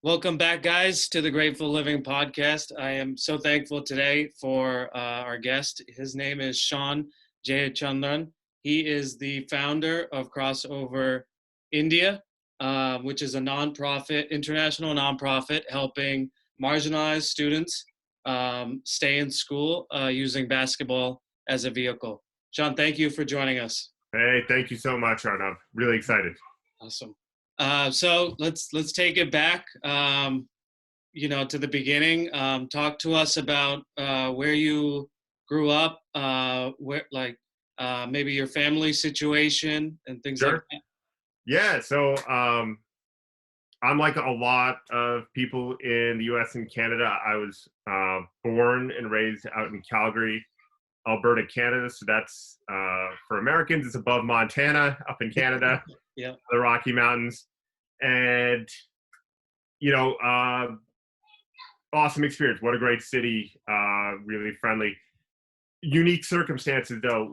Welcome back, guys, to the Grateful Living podcast. I am so thankful today for our guest. His name is Shaun Jayachandran. He is the founder of Crossover India, which is a nonprofit, international nonprofit, helping marginalized students stay in school using basketball as a vehicle. Shaun, thank you for joining us. Hey, thank you so much, Art. I'm really excited. Awesome. So let's take it back, to the beginning. Talk to us about where you grew up, maybe your family situation and things like Sure. that. Yeah, so I'm like a lot of people in the U.S. and Canada. I was born and raised out in Calgary, Alberta, Canada. So that's for Americans, it's above Montana, up in Canada, Yeah. the Rocky Mountains, and you know, awesome experience. What a great city, really friendly. Unique circumstances, though.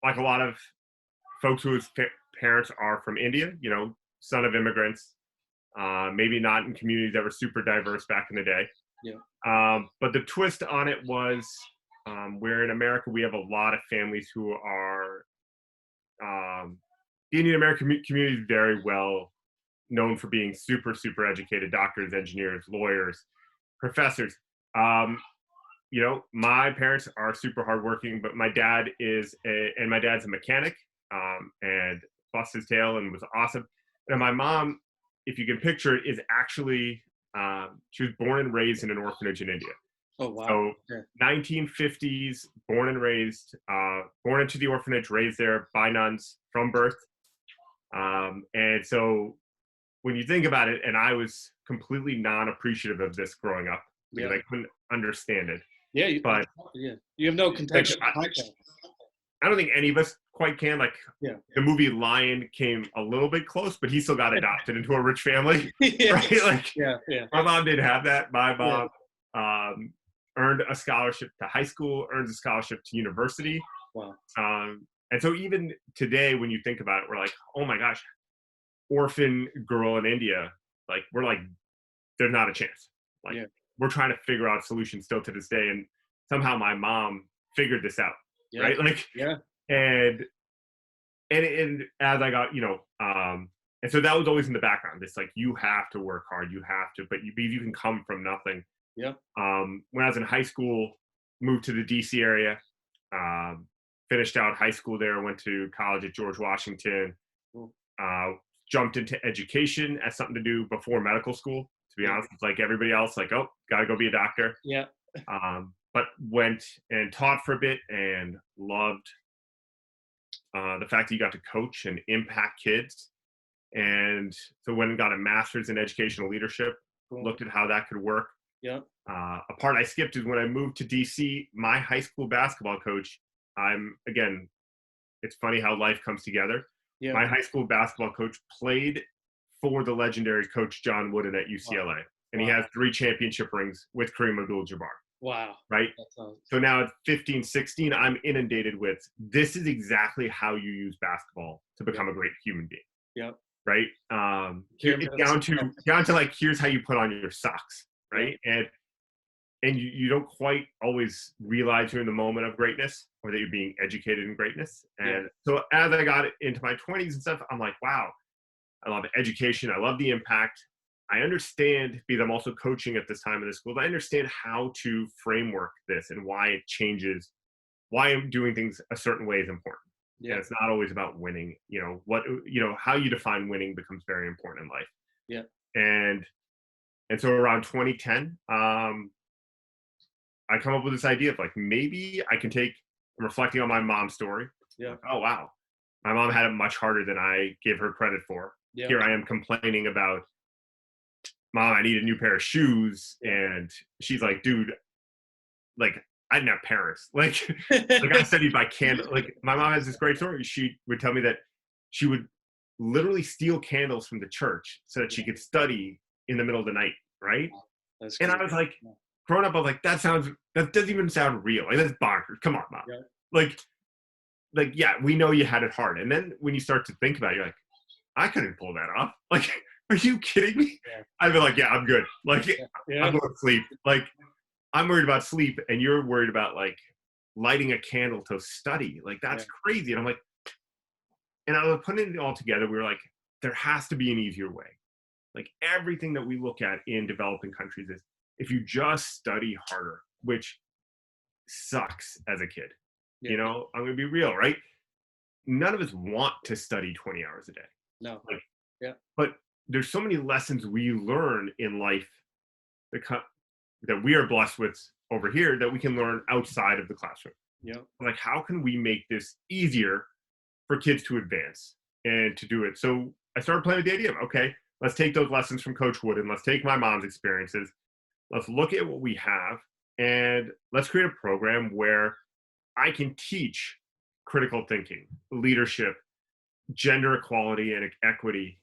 Like a lot of folks whose parents are from India, son of immigrants, maybe not in communities that were super diverse back in the day. Yeah. But the twist on it was where in America we have a lot of families who are the Indian American community is very well known for being super, super educated doctors, engineers, lawyers, professors. My parents are super hardworking, but my dad's a mechanic, and bust his tail and was awesome. And my mom, if you can picture it, is actually she was born and raised in an orphanage in India. Oh, wow. So Okay. 1950s, born and raised, born into the orphanage, raised there by nuns from birth. And so when you think about it, and I was completely non-appreciative of this growing up because Yeah. I couldn't understand it. Yeah. But You have no contextual context. I don't think any of us quite can. Like, Yeah. the movie Lion came a little bit close, but he still got adopted into a rich family, Yeah. right? Like, Yeah. my mom didn't have that. My mom earned a scholarship to high school, earns a scholarship to university. Wow. And so even today, when you think about it, we're like, oh my gosh, orphan girl in India, like, we're like, there's not a chance. Like, Yeah. we're trying to figure out solutions still to this day. And somehow my mom figured this out, Yeah. right? Like, Yeah. and as I got, and so that was always in the background. It's like, you have to work hard, but you can come from nothing. Yeah. When I was in high school, moved to the DC area, finished out high school there, went to college at George Washington, Cool. jumped into education as something to do before medical school. To be honest, it's like everybody else, like, oh, gotta go be a doctor. Yeah. But went and taught for a bit and loved the fact that you got to coach and impact kids. And so went and got a master's in educational leadership, Cool. looked at how that could work. Yeah. A part I skipped is when I moved to DC, my high school basketball coach, it's funny how life comes together. Yeah. My high school basketball coach played for the legendary coach John Wooden at UCLA. Wow. And he has 3 championship rings with Kareem Abdul-Jabbar. Wow. Right? So now at 15, 16, I'm inundated with, this is exactly how you use basketball to become a great human being. Yep. Right? Down to like, here's how you put on your socks. Right? Yeah. And you don't quite always realize you're in the moment of greatness, or that you're being educated in greatness. And so as I got into my 20s and stuff, I'm like, wow, I love education. I love the impact. I understand, because I'm also coaching at this time in the school, I understand how to framework this and why it changes, why I'm doing things a certain way is important. Yeah. And it's not always about winning. How you define winning becomes very important in life. Yeah. And so around 2010, I come up with this idea of like, maybe I'm reflecting on my mom's story. Yeah. Like, oh, wow. My mom had it much harder than I gave her credit for. Yeah. Here I am complaining about, Mom, I need a new pair of shoes. Yeah. And she's like, dude, like, I didn't have parents. Like I studied by candle. Like, my mom has this great story. She would tell me that she would literally steal candles from the church so that she could study in the middle of the night. Right. That's and I was like, growing up, I was like, that doesn't even sound real. Like, that's bonkers. Come on, Mom. Yeah. Like, yeah, we know you had it hard. And then when you start to think about it, you're like, I couldn't pull that off. Like, are you kidding me? Yeah. I'd be like, yeah, I'm good. Like, Yeah. I'm going to sleep. Like, I'm worried about sleep, and you're worried about like lighting a candle to study. Like, that's crazy. And I'm like, and I was putting it all together. We were like, there has to be an easier way. Like, everything that we look at in developing countries is if you just study harder, which sucks as a kid. Yeah. I'm going to be real, right? None of us want to study 20 hours a day. No. Like, Yeah. but there's so many lessons we learn in life that that we are blessed with over here that we can learn outside of the classroom. Yeah. Like, how can we make this easier for kids to advance and to do it? So I started playing with the idea of, okay, let's take those lessons from Coach Wood and let's take my mom's experiences. Let's look at what we have and let's create a program where I can teach critical thinking, leadership, gender equality and equity,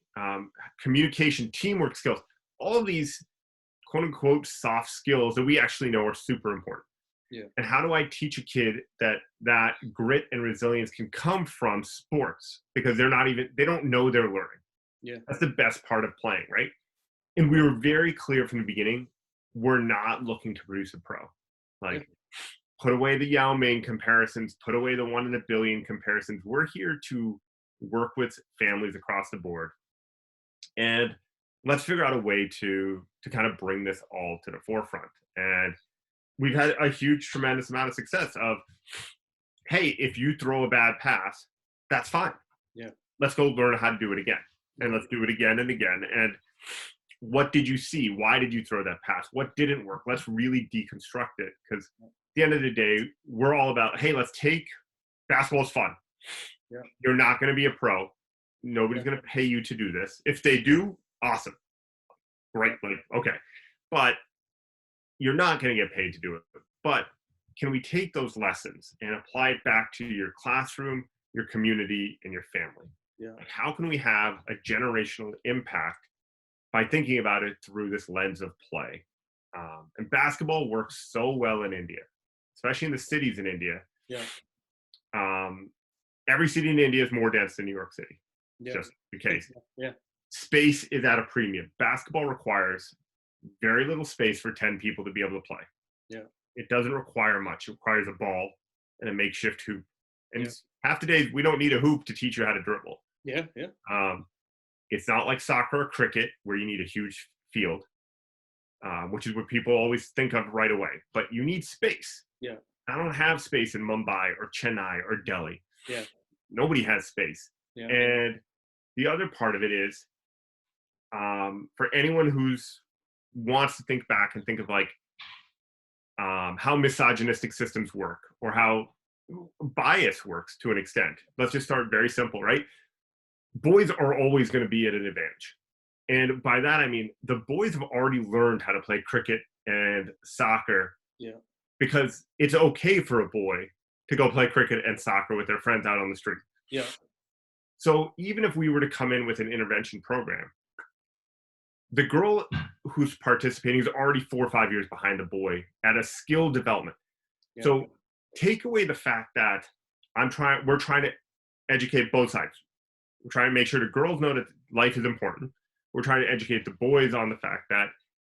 communication, teamwork skills, all of these quote unquote soft skills that we actually know are super important. Yeah. And how do I teach a kid that grit and resilience can come from sports because they don't know they're learning. Yeah. That's the best part of playing, right? And we were very clear from the beginning, we're not looking to produce a pro. Like, put away the Yao Ming comparisons, put away the 1 in a billion comparisons. We're here to work with families across the board. And let's figure out a way to kind of bring this all to the forefront. And we've had a huge, tremendous amount of success of, hey, if you throw a bad pass, that's fine. Yeah. Let's go learn how to do it again. And let's do it again and again. And what did you see? Why did you throw that pass? What didn't work? Let's really deconstruct it. Because at the end of the day, we're all about, hey, let's take basketball's fun. Yeah. You're not going to be a pro. Nobody's going to pay you to do this. If they do, awesome. Great. Like, okay. But you're not going to get paid to do it. But can we take those lessons and apply it back to your classroom, your community, and your family? Yeah. Like, how can we have a generational impact by thinking about it through this lens of play? And basketball works so well in India, especially in the cities in India. Yeah. Every city in India is more dense than New York City. Yeah. Just the case. Yeah. Space is at a premium. Basketball requires very little space for 10 people to be able to play. Yeah. It doesn't require much. It requires a ball and a makeshift hoop. And Yeah. half the days, we don't need a hoop to teach you how to dribble. Yeah. Yeah. It's not like soccer or cricket where you need a huge field, which is what people always think of right away. But you need space. Yeah. I don't have space in Mumbai or Chennai or Delhi. Yeah. Nobody has space. Yeah. And the other part of it is, for anyone who's wants to think back and think of like how misogynistic systems work or how bias works to an extent. Let's just start very simple, right? Boys are always going to be at an advantage. And by that, I mean, the boys have already learned how to play cricket and soccer. Yeah. Because it's okay for a boy to go play cricket and soccer with their friends out on the street. Yeah. So even if we were to come in with an intervention program, the girl who's participating is already 4 or 5 years behind the boy at a skill development. Yeah. So take away the fact that we're trying to educate both sides. We're trying to make sure the girls know that life is important. We're trying to educate the boys on the fact that,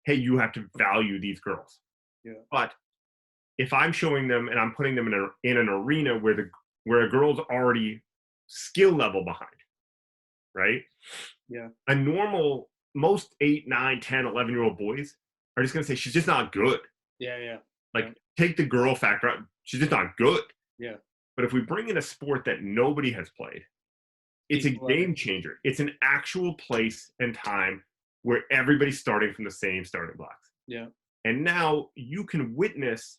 hey, you have to value these girls. Yeah. But if I'm showing them and I'm putting them in an arena where a girl's already skill level behind, right? Yeah. A normal, most 8, 9, 10, 11-year-old boys are just going to say, she's just not good. Yeah, yeah. Like, take the girl factor out. She's just not good. Yeah. But if we bring in a sport that nobody has played, it's a game changer. It's an actual place and time where everybody's starting from the same starting blocks. Yeah. And now you can witness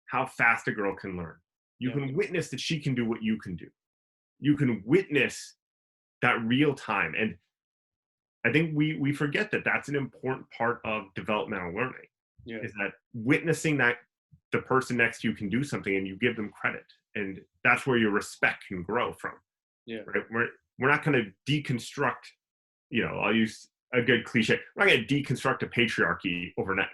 how fast a girl can learn. You can witness that she can do what you can do. You can witness that real time. And I think we forget that that's an important part of developmental learning. Yeah. Is that witnessing that the person next to you can do something and you give them credit. And that's where your respect can grow from. Yeah. Right? We're not going to deconstruct, I'll use a good cliche. We're not going to deconstruct a patriarchy overnight.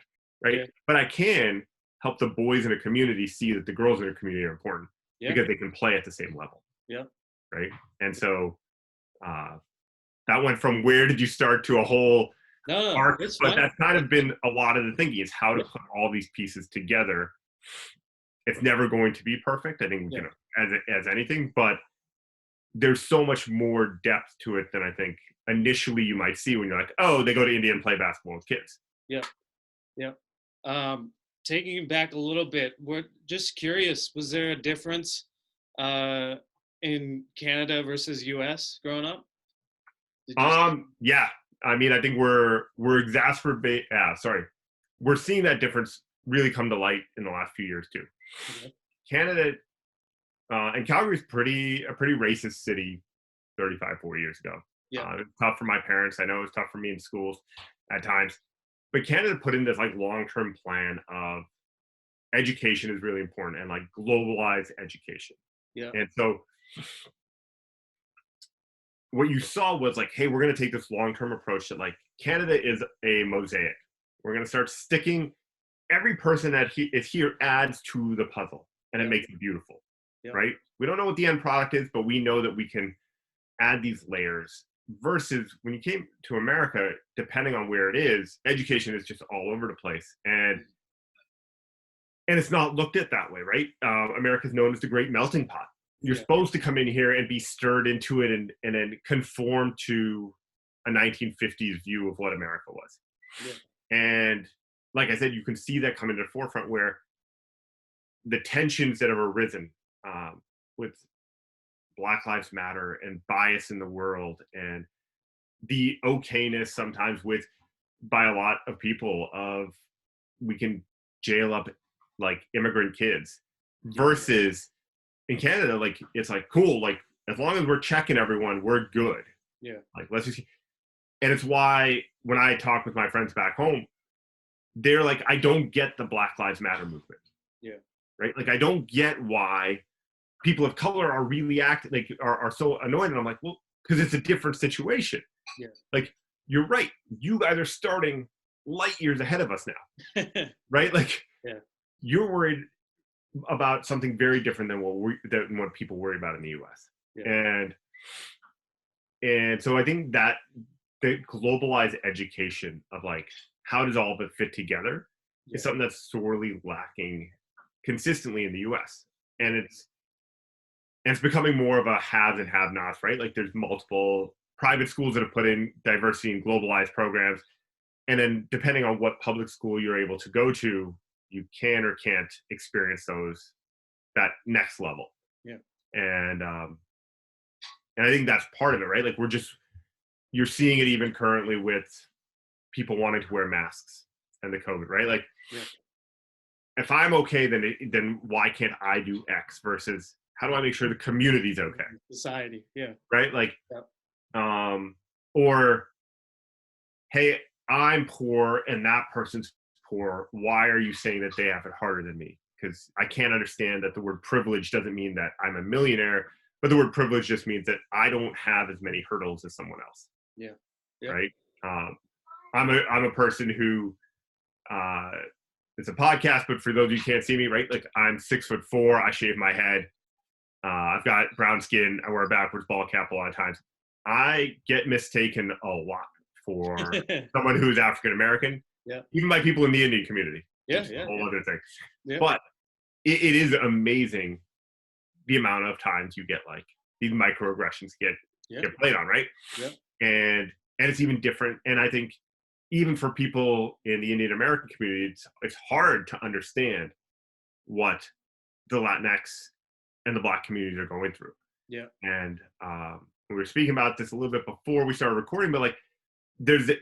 Right. Yeah. But I can help the boys in a community see that the girls in a community are important because they can play at the same level. Yeah. Right. And so that went from where did you start to a whole No, arc, it's but fine. that's kind of been a lot of the thinking is how to Yeah, put all these pieces together. It's never going to be perfect, I think, yeah, as anything, but there's so much more depth to it than I think initially you might see when you're like, oh, they go to India and play basketball with kids. yeah, yeah. Um, Taking it back a little bit, we're just curious, was there a difference uh, in Canada versus US growing up? Did you see? Yeah. I mean, I think we're exacerbate. Sorry, we're seeing that difference really come to light in the last few years too. Okay. Canada and Calgary's a pretty racist city 35, 40 years ago. Yeah, It was tough for my parents. I know it was tough for me in schools at times. But Canada put in this like long-term plan of education is really important and like globalized education. yeah, And so what you saw was like, hey, we're going to take this long-term approach that like Canada is a mosaic. We're going to start sticking every person that is here adds to the puzzle and it yeah, makes it beautiful, yeah, right? We don't know what the end product is, but we know that we can add these layers versus when you came to America, depending on where it is, education is just all over the place. And it's not looked at that way, right? America's known as the great melting pot. You're yeah, supposed to come in here and be stirred into it and then conform to a 1950s view of what America was. yeah, And like I said, you can see that coming to the forefront where the tensions that have arisen with Black Lives Matter and bias in the world and the okayness sometimes with by a lot of people of we can jail up like immigrant kids yeah, versus in Canada, like it's like cool, like as long as we're checking everyone, we're good. yeah, Like let's just and it's why when I talk with my friends back home, they're like, I don't get the Black Lives Matter movement. yeah, Right? Like I don't get why people of color are really acting like are so annoyed. And I'm like, well, because it's a different situation. yeah, Like, you're right. You guys are starting light years ahead of us now, right? Like, yeah, you're worried about something very different than what people worry about in the U.S. yeah, And so I think that the globalized education of like how does all of it fit together yeah, is something that's sorely lacking consistently in the U.S. And it's becoming more of a haves and have-nots, right? Like there's multiple private schools that have put in diversity and globalized programs, and then depending on what public school you're able to go to, you can or can't experience that next level. yeah, And I think that's part of it, right? Like you're seeing it even currently with people wanting to wear masks and the COVID, right? Like yeah, if I'm okay, then why can't I do X versus how do I make sure the community's okay, society, yeah, right? Like yeah, or hey, I'm poor and that person's poor. Why are you saying that they have it harder than me? Because I can't understand that the word privilege doesn't mean that I'm a millionaire, but the word privilege just means that I don't have as many hurdles as someone else, yeah, yeah, right? Um, I'm a person who uh, it's a podcast, but for those of you who can't see me, right? Like I'm 6'4", I shave my head, I've got brown skin, I wear a backwards ball cap a lot of times. I get mistaken a lot for someone who's African American, yeah, even by people in the Indian community, yeah, which is a yeah, whole yeah, other thing. yeah, But it is amazing the amount of times you get like these microaggressions yeah, get played on, right? yeah, And it's even different. And I think even for people in the Indian American community, it's hard to understand what the Latinx and the Black communities are going through. yeah, And we were speaking about this a little bit before we started recording, but like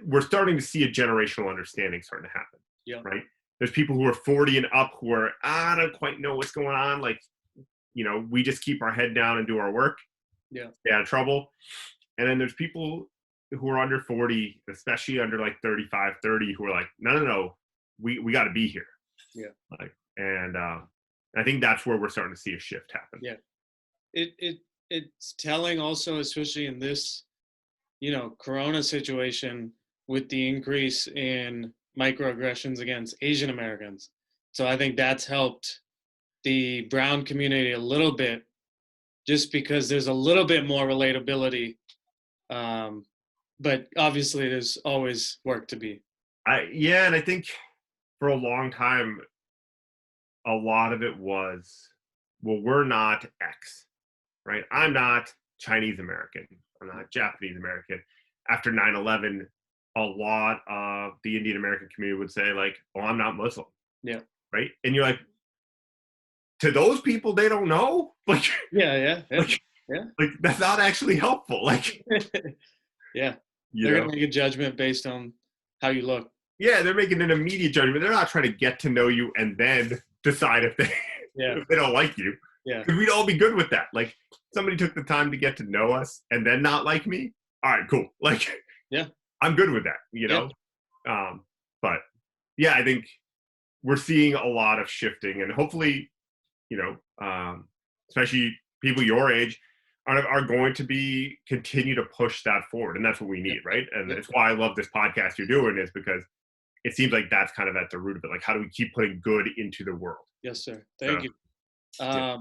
we're starting to see a generational understanding starting to happen, yeah, right? There's people who are 40 and up who are, I don't quite know what's going on. Like, we just keep our head down and do our work, yeah, stay out of trouble. And then there's people who are under 40, especially under like 35, 30, who are like, no, we got to be here. yeah, Like, and I think that's where we're starting to see a shift happen. yeah. It's telling also, especially in this, Corona situation with the increase in microaggressions against Asian Americans. So I think that's helped the brown community a little bit, just because there's a little bit more relatability, um, but obviously there's always work to be. Yeah, and I think for a long time, a lot of it was, well, we're not X, right? I'm not Chinese American. I'm not Japanese American. After 9/11, a lot of the Indian American community would say, like, oh, I'm not Muslim, Yeah. right? And you're like, to those people, they don't know? Like, Yeah, yeah, yeah, like, yeah. like that's not actually helpful. Like, Yeah. you They're know, gonna make a judgment based on how you look. yeah, they're making an immediate judgment. They're not trying to get to know you and then decide if they Yeah, if they don't like you. yeah, Because we'd all be good with that. Like, somebody took the time to get to know us and then not like me. All right, cool. Like, yeah, I'm good with that, you yeah. know? But yeah, I think we're seeing a lot of shifting, and hopefully, you know, especially people your age are going to be continue to push that forward. And that's what we Yeah, need, right? And yeah. it's why I love this podcast you're doing, is because it seems like that's kind of at the root of it. Like, how do we keep putting good into the world? Yes, sir. So, Thank you. yeah.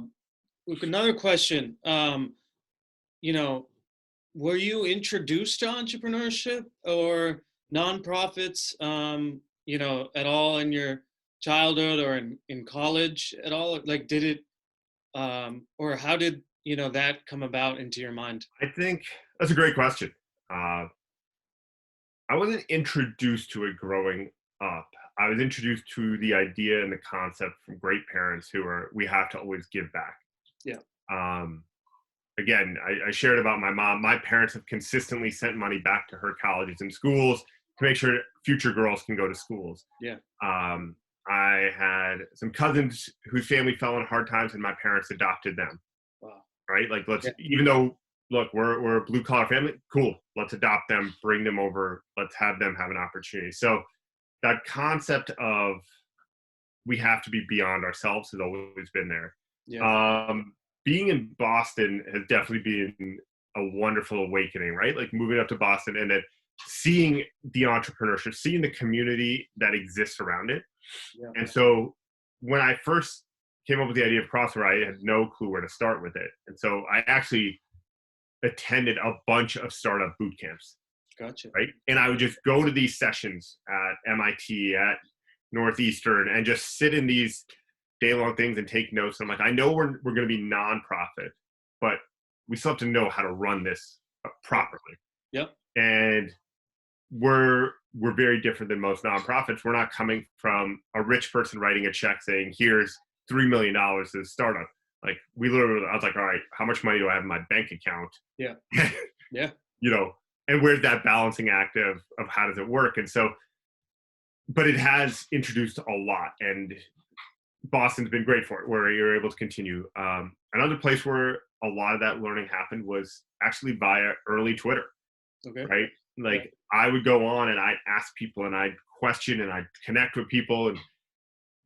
Look, another question. You know, were you introduced to entrepreneurship or nonprofits, at all in your childhood or in college at all? Like, did it, or how did, that come about into your mind? I think that's a great question. Uh, I wasn't introduced to it growing up. I was introduced to the idea and the concept from great parents who are, we have to always give back. Yeah. Um, Again, I shared about my mom. My parents have consistently sent money back to her colleges and schools to make sure future girls can go to schools. Yeah. Um, I had some cousins whose family fell in hard times, and my parents adopted them. Wow. Right? Like, let's, Yeah. even though, look, we're a blue collar family. Cool. Let's adopt them, bring them over. Let's have them have an opportunity. So that concept of we have to be beyond ourselves has always been there. Yeah. Um, Being in Boston has definitely been a wonderful awakening, right? Like, moving up to Boston and then seeing the entrepreneurship, seeing the community that exists around it. Yeah. And so when I first came up with the idea of Crossroad, I had no clue where to start with it. And so I actually attended a bunch of startup boot camps, Gotcha. right? And I would just go to these sessions at MIT, at Northeastern, and just sit in these day-long things and take notes. And I'm like, I know we're going to be nonprofit, but we still have to know how to run this properly. Yep. And we're very different than most nonprofits. We're not coming from a rich person writing a check saying, here's $3 million to the startup. Like, we literally, I was like, all right, how much money do I have in my bank account? Yeah. Yeah. You know, and where's that balancing act of how does it work? And so, but it has introduced a lot, and Boston's been great for it, where you're able to continue. Another place where a lot of that learning happened was actually via early Twitter. Okay. Right? Like, I would go on and I'd ask people and I'd question and I'd connect with people, and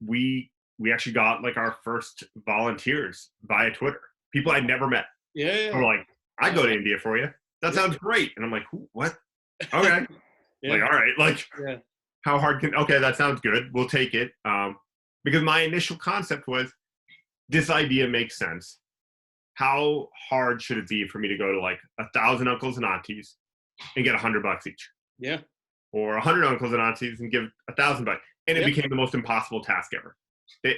we actually got like our first volunteers via Twitter. People I'd never met. Yeah. Were like, I'd go to India for you. That sounds great. And I'm like, what? Okay. Yeah. Like, all right. Like, Yeah. how hard can? Okay, that sounds good. We'll take it. Because my initial concept was, this idea makes sense. How hard should it be for me to go to like 1,000 uncles and aunties and get $100 each? Yeah. Or 100 uncles and aunties and give $1,000, and it became the most impossible task ever.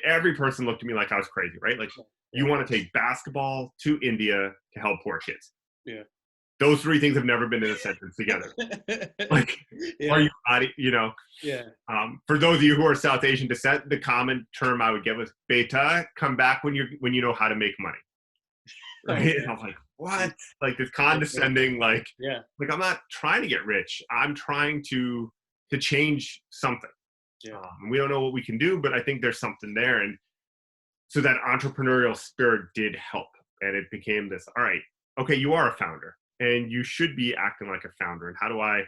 Every person looked at me like I was crazy, right? Like, you want to take basketball to India to help poor kids? Yeah. Those three things have never been in a sentence together. Like, are you, you know? Yeah. For those of you who are South Asian descent, the common term I would get was "beta." Come back when you know how to make money. Right? And I was like, what? Like, this condescending, like, like, I'm not trying to get rich. I'm trying to change something. Yeah. We don't know what we can do, but I think there's something there. And so that entrepreneurial spirit did help. And it became this, all right, okay, you are a founder and you should be acting like a founder. And how do I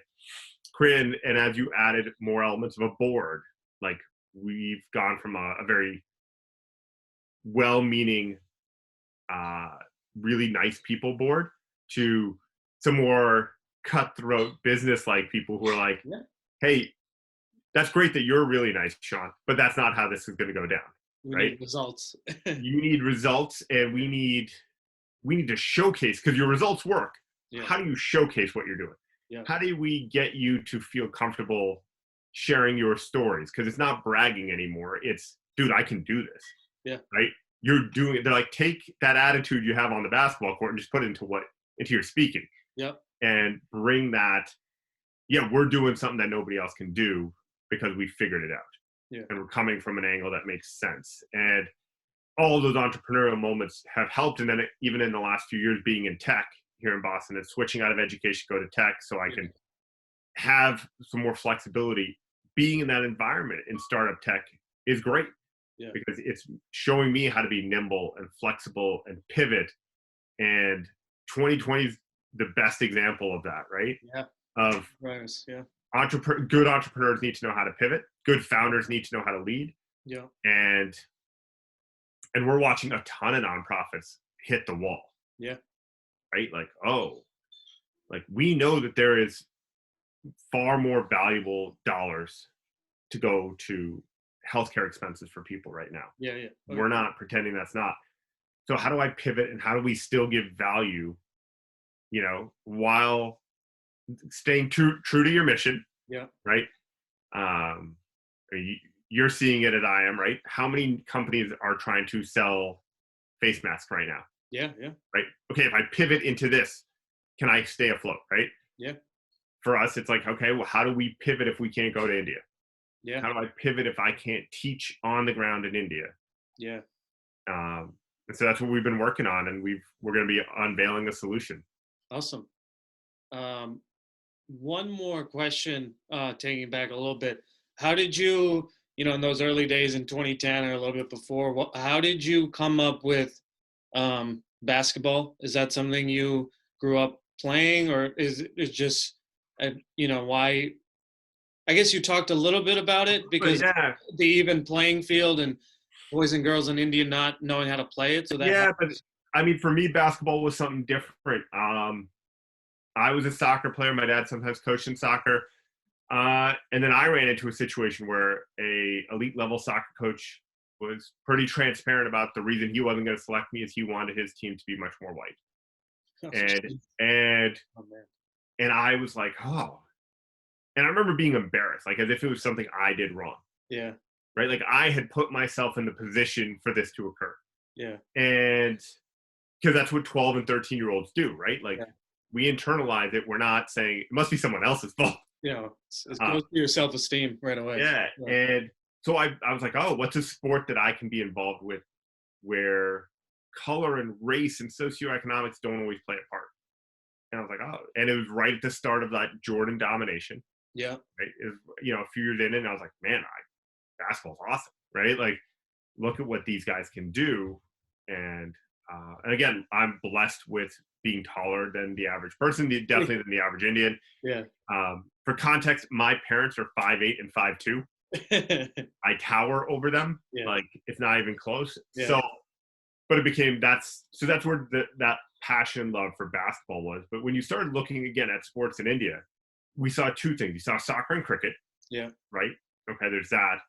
create, and as you added more elements of a board, like, we've gone from a very well-meaning, really nice people board to some more cutthroat business-like people who are like, hey, that's great that you're really nice, Shaun, but that's not how this is going to go down. We right? need results. You need results, and we need to showcase, because your results work. Yeah. How do you showcase what you're doing? Yeah. how do we get you to feel comfortable sharing your stories? Because it's not bragging anymore. It's, dude, I can do this. Yeah. Right? You're doing it. They're like, take that attitude you have on the basketball court and just put it into your speaking Yep. and bring that. Yeah, we're doing something that nobody else can do because we figured it out. Yeah. And we're coming from an angle that makes sense. And all of those entrepreneurial moments have helped. And then even in the last few years being in tech here in Boston and switching out of education, go to tech so I can have some more flexibility. Being in that environment in startup tech is great because it's showing me how to be nimble and flexible and pivot. And 2020 is the best example of that, right? Yeah. Of Yeah. good entrepreneurs need to know how to pivot. Good founders need to know how to lead. Yeah. And we're watching a ton of nonprofits hit the wall. Yeah. Right? Like, oh, like we know that there is far more valuable dollars to go to healthcare expenses for people right now. Yeah. Yeah. Okay. We're not pretending that's not. So how do I pivot and how do we still give value, while staying true to your mission? Yeah. Right? You're seeing it as I am, right? How many companies are trying to sell face masks right now? Yeah. Yeah. Right? Okay, if I pivot into this, can I stay afloat, right? Yeah. For us, it's like, okay, well, how do we pivot if we can't go to India? Yeah. How do I pivot if I can't teach on the ground in India? Yeah. And so that's what we've been working on, and we're going to be unveiling a solution. Awesome. One more question, taking it back a little bit. How did you, in those early days in 2010 or a little bit before, how did you come up with basketball? Is that something you grew up playing, or is it just, why? I guess you talked a little bit about it because Yeah, the even playing field and boys and girls in India not knowing how to play it. So that yeah, but helps. I mean, for me, basketball was something different. I was a soccer player. My dad sometimes coached in soccer. And then I ran into a situation where a elite level soccer coach was pretty transparent about the reason he wasn't going to select me is he wanted his team to be much more white. And Oh, man. and I was like, oh. And I remember being embarrassed, like as if it was something I did wrong. Yeah. Right? Like I had put myself in the position for this to occur. Yeah. And because that's what 12 and 13-year-olds do, right? Like Yeah. we internalize it. We're not saying it must be someone else's fault. It goes to your self-esteem right away. Yeah. And so I was like, oh, what's a sport that I can be involved with where color and race and socioeconomics don't always play a part? And I was like, oh, and it was right at the start of that Jordan domination. Yeah. Right. It was, a few years in, and I was like, man, basketball's awesome, right? Like, look at what these guys can do. And again, I'm blessed with being taller than the average person, definitely than the average Indian. Yeah. For context, my parents are 5'8" and 5'2". I tower over them. Yeah. Like it's not even close. Yeah. So, but it became that's where that passion and love for basketball was. But when you started looking again at sports in India, we saw two things. You saw soccer and cricket. Yeah. Right. Okay. There's that.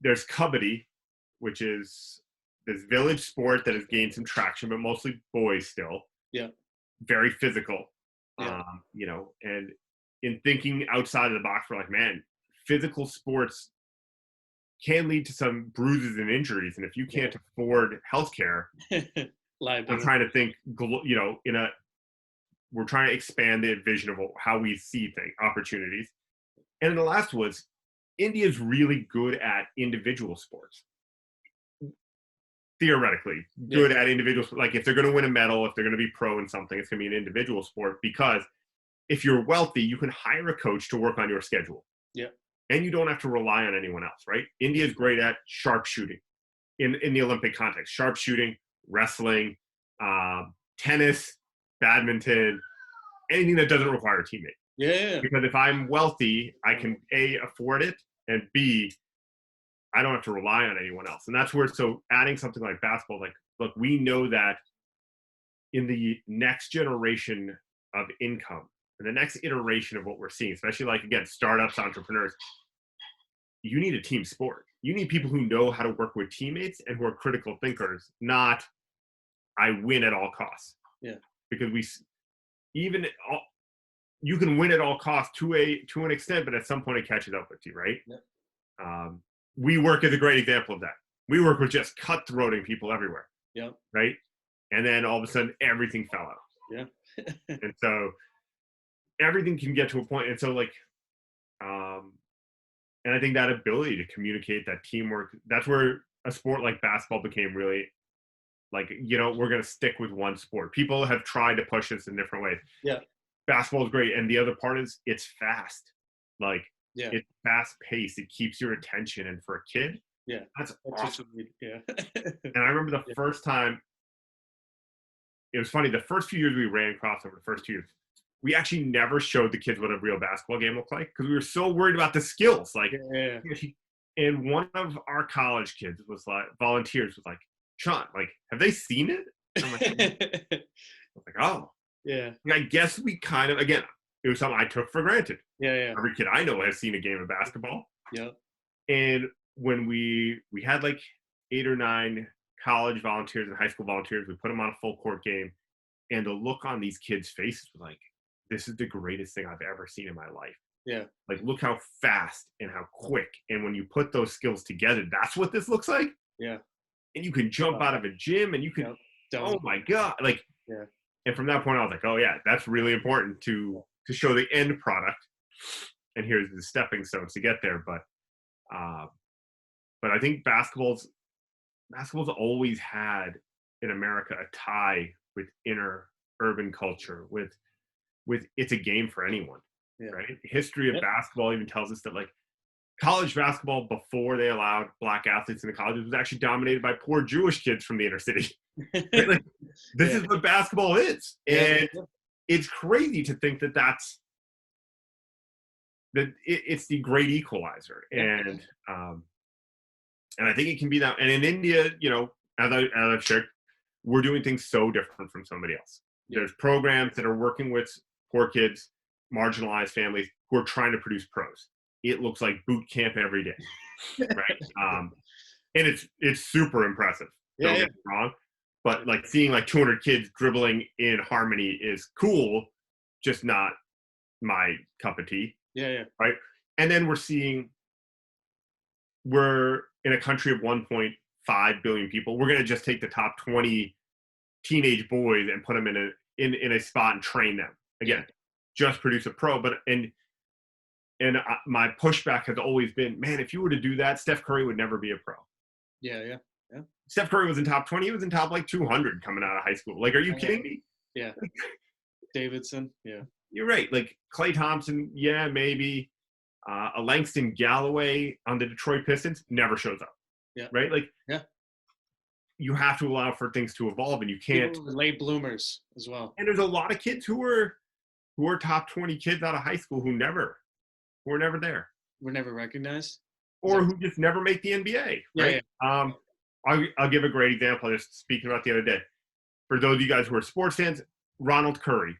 There's kabaddi, which is this village sport that has gained some traction, but mostly boys still. Yeah. Very physical. Yeah. And in thinking outside of the box, we're like, man, physical sports can lead to some bruises and injuries. And if you can't afford healthcare, I'm trying to think, we're trying to expand the vision of how we see opportunities. And then the last was, India is really good at individual sports. Theoretically, good at individual, like if they're going to win a medal, if they're going to be pro in something, it's going to be an individual sport, because if you're wealthy, you can hire a coach to work on your schedule. Yeah. And you don't have to rely on anyone else, right? India is great at sharpshooting in the Olympic context. Sharpshooting, wrestling, tennis, badminton, anything that doesn't require a teammate. Yeah. Because if I'm wealthy, I can A, afford it, and B, I don't have to rely on anyone else. And that's where, so adding something like basketball, like, look, we know that in the next generation of income, and the next iteration of what we're seeing, especially like, again, startups, entrepreneurs, you need a team sport. You need people who know how to work with teammates and who are critical thinkers, not I win at all costs. Yeah. Because you can win at all costs to an extent, but at some point it catches up with you, right? Yep. WeWork is a great example of that. WeWork was just cutthroating people everywhere, Yep. right? And then all of a sudden everything fell out. Yeah. And so everything can get to a point. And so like, and I think that ability to communicate, that teamwork, that's where a sport like basketball became really like, we're going to stick with one sport. People have tried to push us in different ways. Yeah. Basketball is great. And the other part is it's fast. Like, yeah. It's fast paced. It keeps your attention. And for a kid, yeah, that's awesome. Yeah. And I remember the first time, it was funny, the first few years we ran crossover, the first 2 years, we actually never showed the kids what a real basketball game looked like because we were so worried about the skills. Like, yeah. And one of our college kids was like, volunteers was like, Shaun, like, have they seen it? I'm like, I was like, oh. Yeah. I guess we kind of, again, it was something I took for granted. Yeah. Every kid I know has seen a game of basketball. Yeah. And when we had like 8 or 9 college volunteers and high school volunteers, we put them on a full court game. And the look on these kids' faces was like, this is the greatest thing I've ever seen in my life. Yeah. Like, look how fast and how quick. And when you put those skills together, that's what this looks like. Yeah. And you can jump out of a gym and you can, oh my God. Like, yeah. And from that point, I was like, oh yeah, that's really important to show the end product. And here's the stepping stones to get there. But I think basketball's always had in America a tie with inner urban culture, with it's a game for anyone, right? History of basketball even tells us that like college basketball before they allowed black athletes in the colleges was actually dominated by poor Jewish kids from the inner city. Right? Like, this is what basketball is, and it's crazy to think that it's the great equalizer, and I think it can be that. And in India, as I've shared, we're doing things so different from somebody else. There's programs that are working with poor kids, marginalized families who are trying to produce pros. It looks like boot camp every day, right? And it's super impressive. Don't get me wrong, but like seeing like 200 kids dribbling in harmony is cool, just not my cup of tea. Yeah. Right. And then we're in a country of 1.5 billion people. We're going to just take the top 20 teenage boys and put them in a spot and train them. Again, just produce a pro. But my pushback has always been, man, if you were to do that, Steph Curry would never be a pro. Yeah. Steph Curry was in top 20. He was in top like 200 coming out of high school. Like, are you kidding me? Yeah. Davidson. Yeah. You're right. Like Klay Thompson. Yeah, maybe. A Langston Galloway on the Detroit Pistons never shows up. Yeah. Right. Like, you have to allow for things to evolve, and you can't. Late bloomers as well. And there's a lot of kids who are top 20 kids out of high school who were never there. Were never recognized. Or who just never make the NBA. Right. Yeah. I'll give a great example. I was speaking about the other day. For those of you guys who are sports fans, Ronald Curry,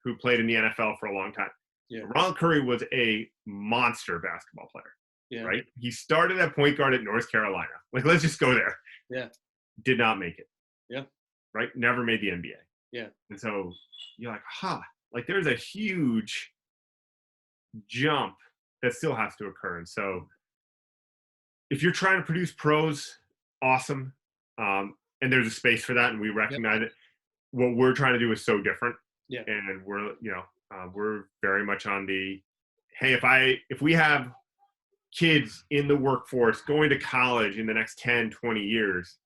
who played in the NFL for a long time. Yeah. Ronald Curry was a monster basketball player. Yeah. Right. He started at point guard at North Carolina. Like, let's just go there. Yeah. Did not make it. Yeah. Right. Never made the NBA. Yeah. And so you're like, like there's a huge jump that still has to occur. And so if you're trying to produce pros, awesome. And there's a space for that, and we recognize it. What we're trying to do is so different. Yeah. And we're very much on the, hey, if we have kids in the workforce going to college in the next 10, 20 years,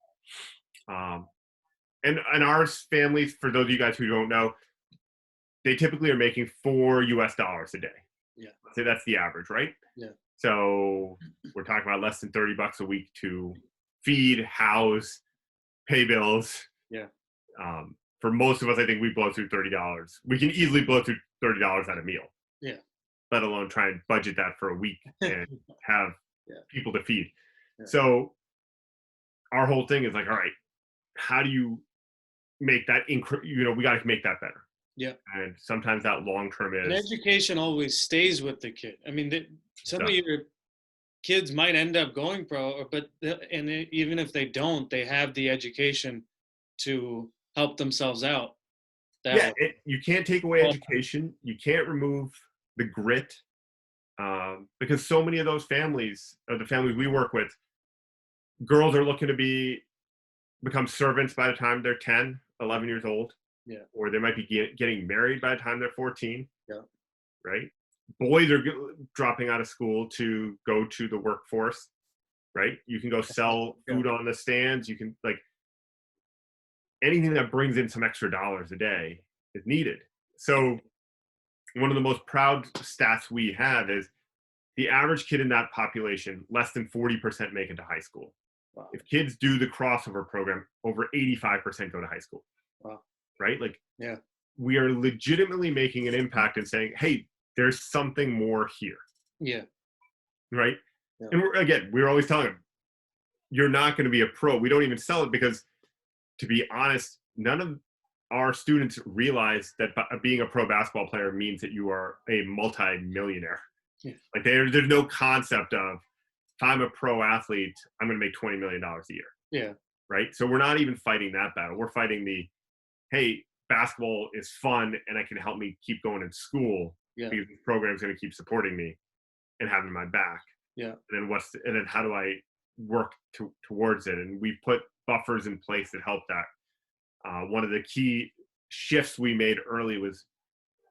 and our families, for those of you guys who don't know, they typically are making $4 a day. Yeah. So that's the average, right? Yeah. So we're talking about less than $30 a week to feed, house, pay bills. Yeah. For most of us, I think we blow through $30. We can easily blow through $30 at a meal. Yeah. Let alone try and budget that for a week and have people to feed. Yeah. So our whole thing is like, all right, how do you make that we got to make that better. Yeah. And sometimes that long term is. And education always stays with the kid. I mean, some of your kids might end up going pro, even if they don't, they have the education to help themselves out. that Yeah, way. you can't take away Well, education. You can't remove the grit, because so many of those families, or the families we work with, girls are looking to become servants by the time they're 10, 11 years old, yeah, or they might be getting married by the time they're 14, yeah, right? Boys are dropping out of school to go to the workforce, right? You can go sell yeah, food on the stands. You can, like, anything that brings in some extra dollars a day is needed. So one of the most proud stats we have is the average kid in that population, less than 40% make it to high school. wow, If kids do the crossover program, over 85% go to high school, wow, right? Like, yeah, we are legitimately making an impact and saying, hey, there's something more here, yeah, right? yeah, And we're always telling them, you're not going to be a pro. We don't even sell it because, to be honest, none of our students realize that being a pro basketball player means that you are a multi-millionaire. yeah, Like, there's no concept of, if I'm a pro athlete, I'm going to make $20 million a year, yeah, right? So we're not even fighting that battle. We're fighting the, hey, basketball is fun and it can help me keep going in school yeah, because this program is going to keep supporting me and having my back. yeah, And then how do I work towards it? And we put buffers in place that help that. One of the key shifts we made early was,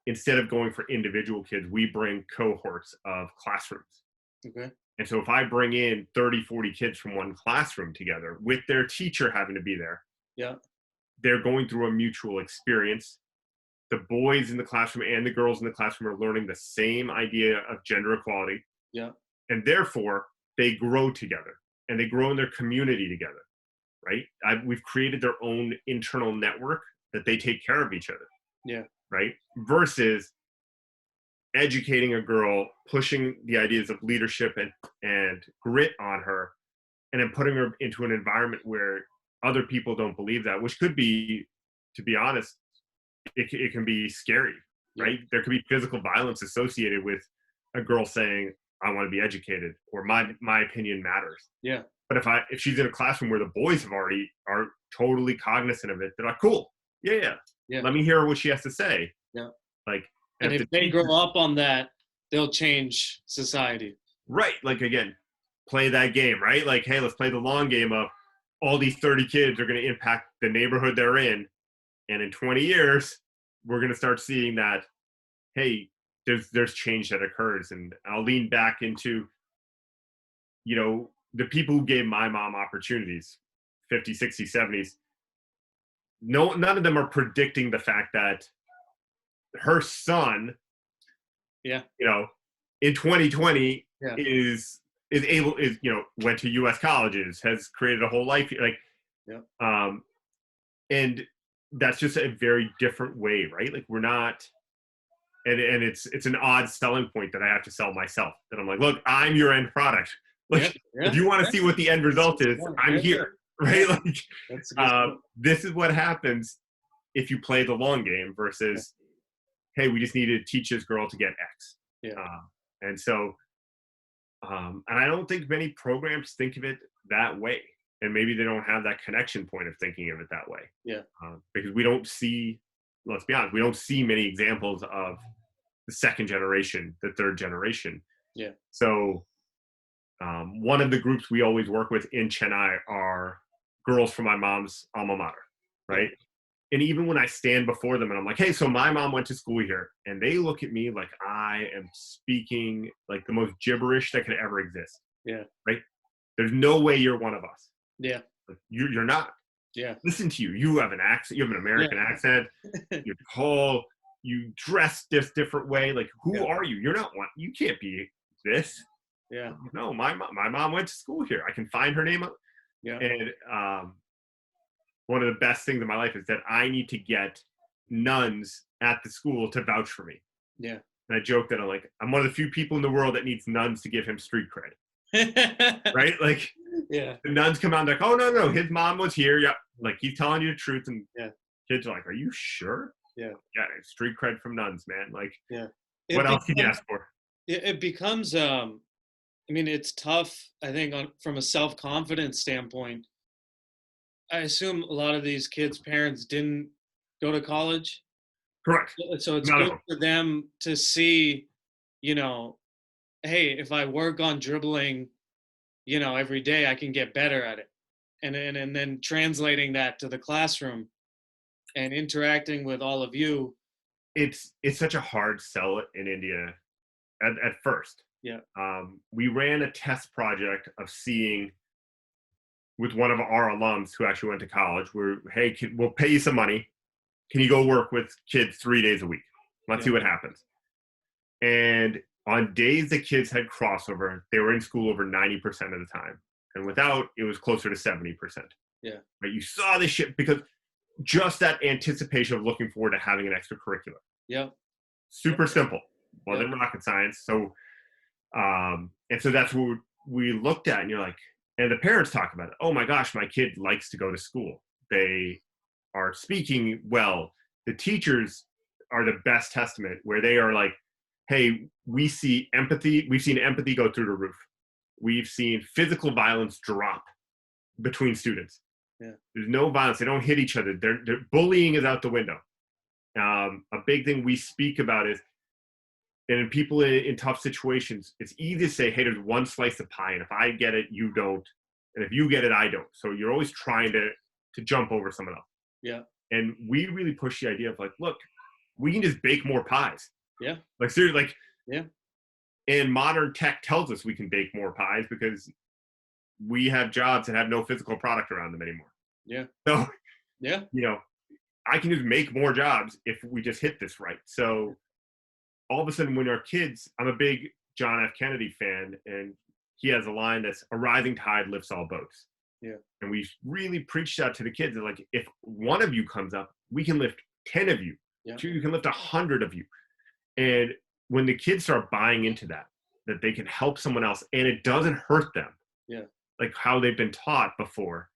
instead of going for individual kids, we bring cohorts of classrooms. okay, And so if I bring in 30, 40 kids from one classroom together with their teacher having to be there, yeah, they're going through a mutual experience. The boys in the classroom and the girls in the classroom are learning the same idea of gender equality. yeah, And therefore, they grow together and they grow in their community together, right? We've created their own internal network that they take care of each other, yeah, right? Versus educating a girl, pushing the ideas of leadership and grit on her, and then putting her into an environment where other people don't believe that, which could be, to be honest, it can be scary, yeah, right? There could be physical violence associated with a girl saying, I want to be educated, or my opinion matters. yeah, But if she's in a classroom where the boys are totally cognizant of it, they're like, cool, yeah, yeah, yeah, let me hear what she has to say. yeah. Like, and And if if the they teacher, grow up on that, they'll change society. right, like, again, play that game, right? Like, hey, let's play the long game of, all these 30 kids are going to impact the neighborhood they're in, and in 20 years, we're going to start seeing that, hey, there's change that occurs. And I'll lean back into, the people who gave my mom opportunities, 50, 60, 70s. No, none of them are predicting the fact that her son, Yeah, in 2020, yeah, went to US colleges, has created a whole life, like, yeah, um and that's just a very different way, right? Like, we're not, and it's an odd selling point that I have to sell myself, that I'm like, look, I'm your end product. yeah, Like, if yeah. you want to see what the end That's a result good is, point. I'm Yeah, yeah, here. yeah. Right? Like, That's a good point. this is what happens if you play the long game Yeah, versus, hey, we just need to teach this girl to get X. yeah, And so, and I don't think many programs think of it that way. And maybe they don't have that connection point of thinking of it that way. yeah, Because we don't see, let's be honest, we don't see many examples of the second generation, the third generation. yeah, So, one of the groups we always work with in Chennai are girls from my mom's alma mater, yeah, right? And even when I stand before them and I'm like, hey, so my mom went to school here, and they look at me like I am speaking like the most gibberish that could ever exist, yeah, right? There's no way you're one of us. yeah, Like, you're not. yeah, Listen to you. You have an accent. You have an American accent. You're tall. You dress this different way. Like, who yeah, are you? You're not one. You can't be this. yeah, No, my mom went to school here. I can find her name. yeah, And one of the best things in my life is that I need to get nuns at the school to vouch for me. yeah. And I joke that I'm one of the few people in the world that needs nuns to give him street cred. Right? Like, Yeah, the nuns come out and like, oh, no, his mom was here. Yeah. Like, he's telling you the truth. And yeah, kids are like, are you sure? yeah, Yeah, street cred from nuns, man. Like, yeah. what It else can you becomes ask for? it becomes I mean, it's tough, I think, from a self-confidence standpoint. I assume a lot of these kids' parents didn't go to college. Correct. So it's None of good them. for them to see, you know, hey, if I work on dribbling, every day, I can get better at it. And then translating that to the classroom and interacting with all of you. It's such a hard sell in India at first. Yeah. We ran a test project of seeing with one of our alums who actually went to college. Where, hey, we'll pay you some money. Can you go work with kids 3 days a week? Let's see what happens. And on days that kids had crossover, they were in school over 90% of the time. And without, it was closer to 70%. Yeah. But you saw this shit because just that anticipation of looking forward to having an extracurricular. Yeah. Super simple. Wasn't rocket science. So, and so that's what we looked at. And you're like, and the parents talk about it. Oh my gosh, my kid likes to go to school. They are speaking well. The teachers are the best testament where they are like, hey, we see empathy. We've seen empathy go through the roof. We've seen physical violence drop between students. Yeah. There's no violence. They don't hit each other. Their bullying is out the window. A big thing we speak about is, and in people in tough situations, it's easy to say, hey, there's one slice of pie, and if I get it, you don't. And if you get it, I don't. So you're always trying to jump over someone else. Yeah. And we really push the idea of like, look, we can just bake more pies. Yeah. Like seriously, like, yeah. And modern tech tells us we can bake more pies because we have jobs that have no physical product around them anymore. Yeah. So, yeah. I can just make more jobs if we just hit this right. So all of a sudden when our kids, I'm a big John F. Kennedy fan, and he has a line that's a rising tide lifts all boats. Yeah. And we really preached that to the kids. Like, if one of you comes up, we can lift 10 of you. Yeah. You can lift 100 of you. And when the kids start buying into that they can help someone else and it doesn't hurt them. Yeah. Like how they've been taught before.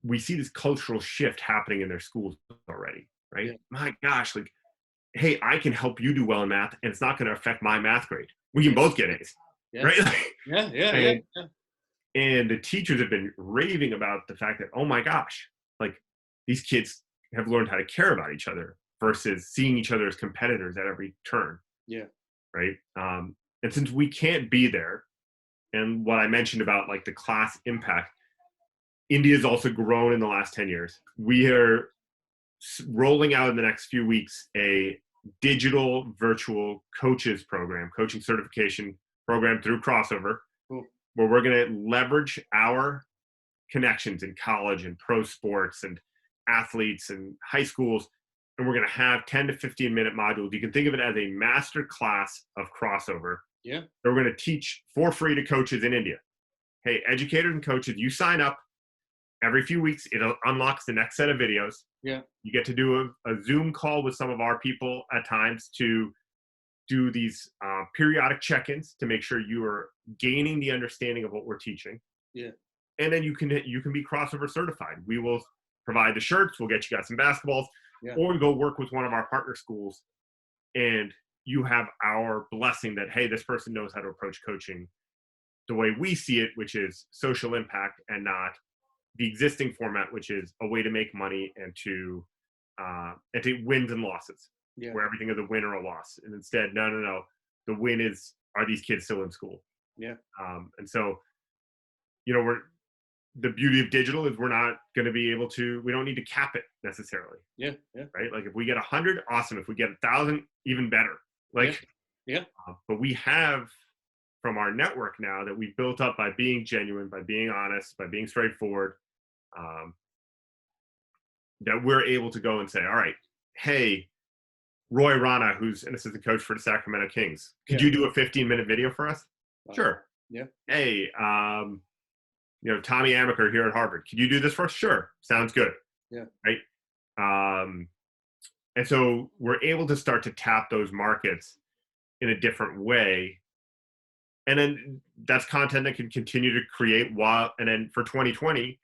We see this cultural shift happening in their schools already, right? Yeah. My gosh, like, hey, I can help you do well in math and it's not going to affect my math grade. We can both get A's, right? Yeah. And the teachers have been raving about the fact that, oh my gosh, like these kids have learned how to care about each other versus seeing each other as competitors at every turn. Yeah. Right. And since we can't be there, and what I mentioned about like the class impact, India's also grown in the last 10 years. We are rolling out in the next few weeks a digital virtual coaches program, coaching certification program through Crossover, where we're going to leverage our connections in college and pro sports and athletes and high schools. And we're going to have 10 to 15 minute modules. You can think of it as a master class of Crossover. Yeah. That we're going to teach for free to coaches in India. Hey, educators and coaches, you sign up every few weeks. It unlocks the next set of videos. Yeah. You get to do a Zoom call with some of our people at times to do these periodic check-ins to make sure you are gaining the understanding of what we're teaching. Yeah. And then you can be Crossover certified. We will provide the shirts. We'll get you guys some basketballs. Yeah. Or we go work with one of our partner schools and you have our blessing that, hey, this person knows how to approach coaching the way we see it, which is social impact and not the existing format, which is a way to make money and to wins and losses, where everything is a win or a loss. And instead, no. The win is, are these kids still in school? Yeah. And so, the beauty of digital is we're not going to be able to, we don't need to cap it necessarily. Yeah. Right. Like if we get 100, awesome. If we get 1,000, even better. Like, but we have from our network now that we've built up by being genuine, by being honest, by being straightforward, that we're able to go and say, all right, hey, Roy Rana, who's an assistant coach for the Sacramento Kings, could you do a 15-minute video for us? Sure. Yeah. Hey, Tommy Amaker here at Harvard, could you do this for us? Sure. Sounds good. Yeah. Right. And so we're able to start to tap those markets in a different way. And then that's content that can continue to create and then for 2020,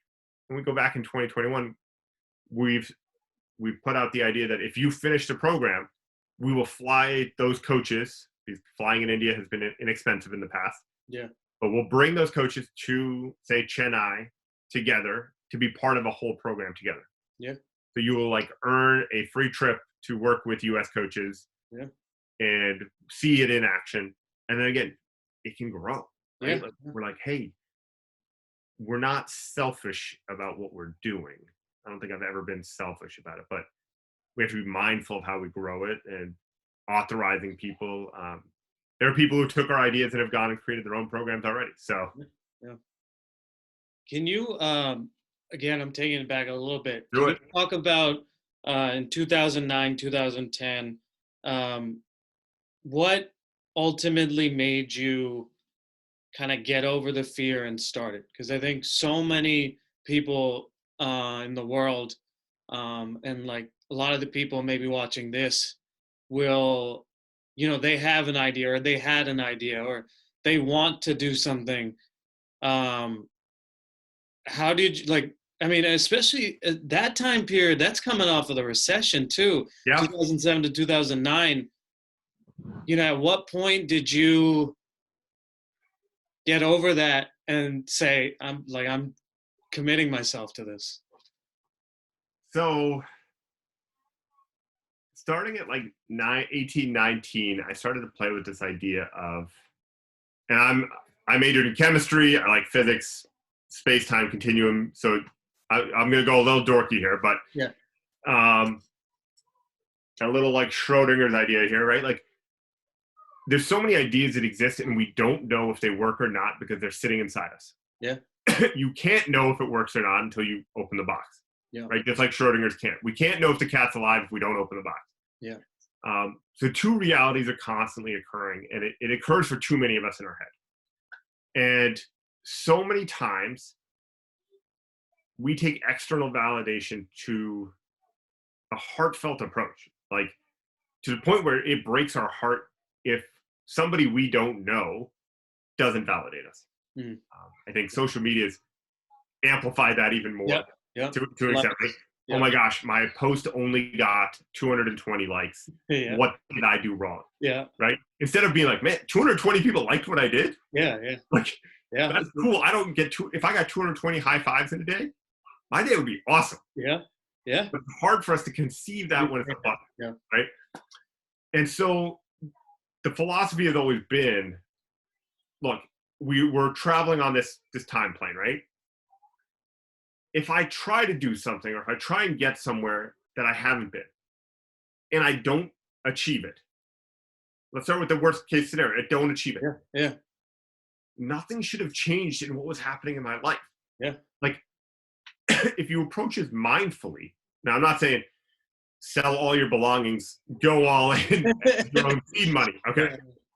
when we go back in 2021, we've put out the idea that if you finish the program, we will fly those coaches. Flying in India has been inexpensive in the past. Yeah. But we'll bring those coaches to, say, Chennai together to be part of a whole program together. Yeah. So you will earn a free trip to work with US coaches Yeah. and see it in action. And then again, it can grow, right? Yeah. Like, we're like, hey, we're not selfish about what we're doing. I don't think I've ever been selfish about it, but we have to be mindful of how we grow it and authorizing people. There are people who took our ideas and have gone and created their own programs already. So, Yeah. Yeah. Can you, again, I'm taking it back a little bit. do Can you it. talk about in 2009, 2010, um, what ultimately made you kind of get over the fear and start it? Because I think so many people in the world, and like a lot of the people maybe watching this will, they have an idea or they had an idea or they want to do something. Um, how did you like, I mean, especially at that time period, that's coming off of the recession too, Yeah. 2007 to 2009. At what point did you get over that and say, I'm committing myself to this? So, starting at like 18, 19, I started to play with this idea of, and I majored in chemistry. I like physics, space time continuum. So I'm going to go a little dorky here, but Yeah. um, a little like Schrodinger's idea here, right? Like, there's so many ideas that exist and we don't know if they work or not because they're sitting inside us. Yeah. You can't know if it works or not until you open the box. Yeah. Right? Just like Schrodinger's can't. We can't know if the cat's alive if we don't open the box. Yeah. So two realities are constantly occurring, and it occurs for too many of us in our head. And so many times we take external validation to a heartfelt approach, like to the point where it breaks our heart if somebody we don't know doesn't validate us. Mm. I think social media has amplified that even more Yeah. Yeah. to an extent. Right? Yeah. Oh my gosh, my post only got 220 likes. Yeah. What did I do wrong? Yeah. Right? Instead of being like, man, 220 people liked what I did. Yeah. Yeah. Like, Yeah. that's cool. I don't get if I got 220 high fives in a day, my day would be awesome. Yeah. Yeah. But it's hard for us to conceive that when it's a button. Yeah. Right? And so the philosophy has always been, look, we're traveling on this time plane, right? If I try to do something or if I try and get somewhere that I haven't been and I don't achieve it, let's start with the worst case scenario. I don't achieve it. Yeah. Yeah. Nothing should have changed in what was happening in my life. Yeah. Like, if you approach it mindfully, now I'm not saying sell all your belongings, go all in, your own seed money. Okay.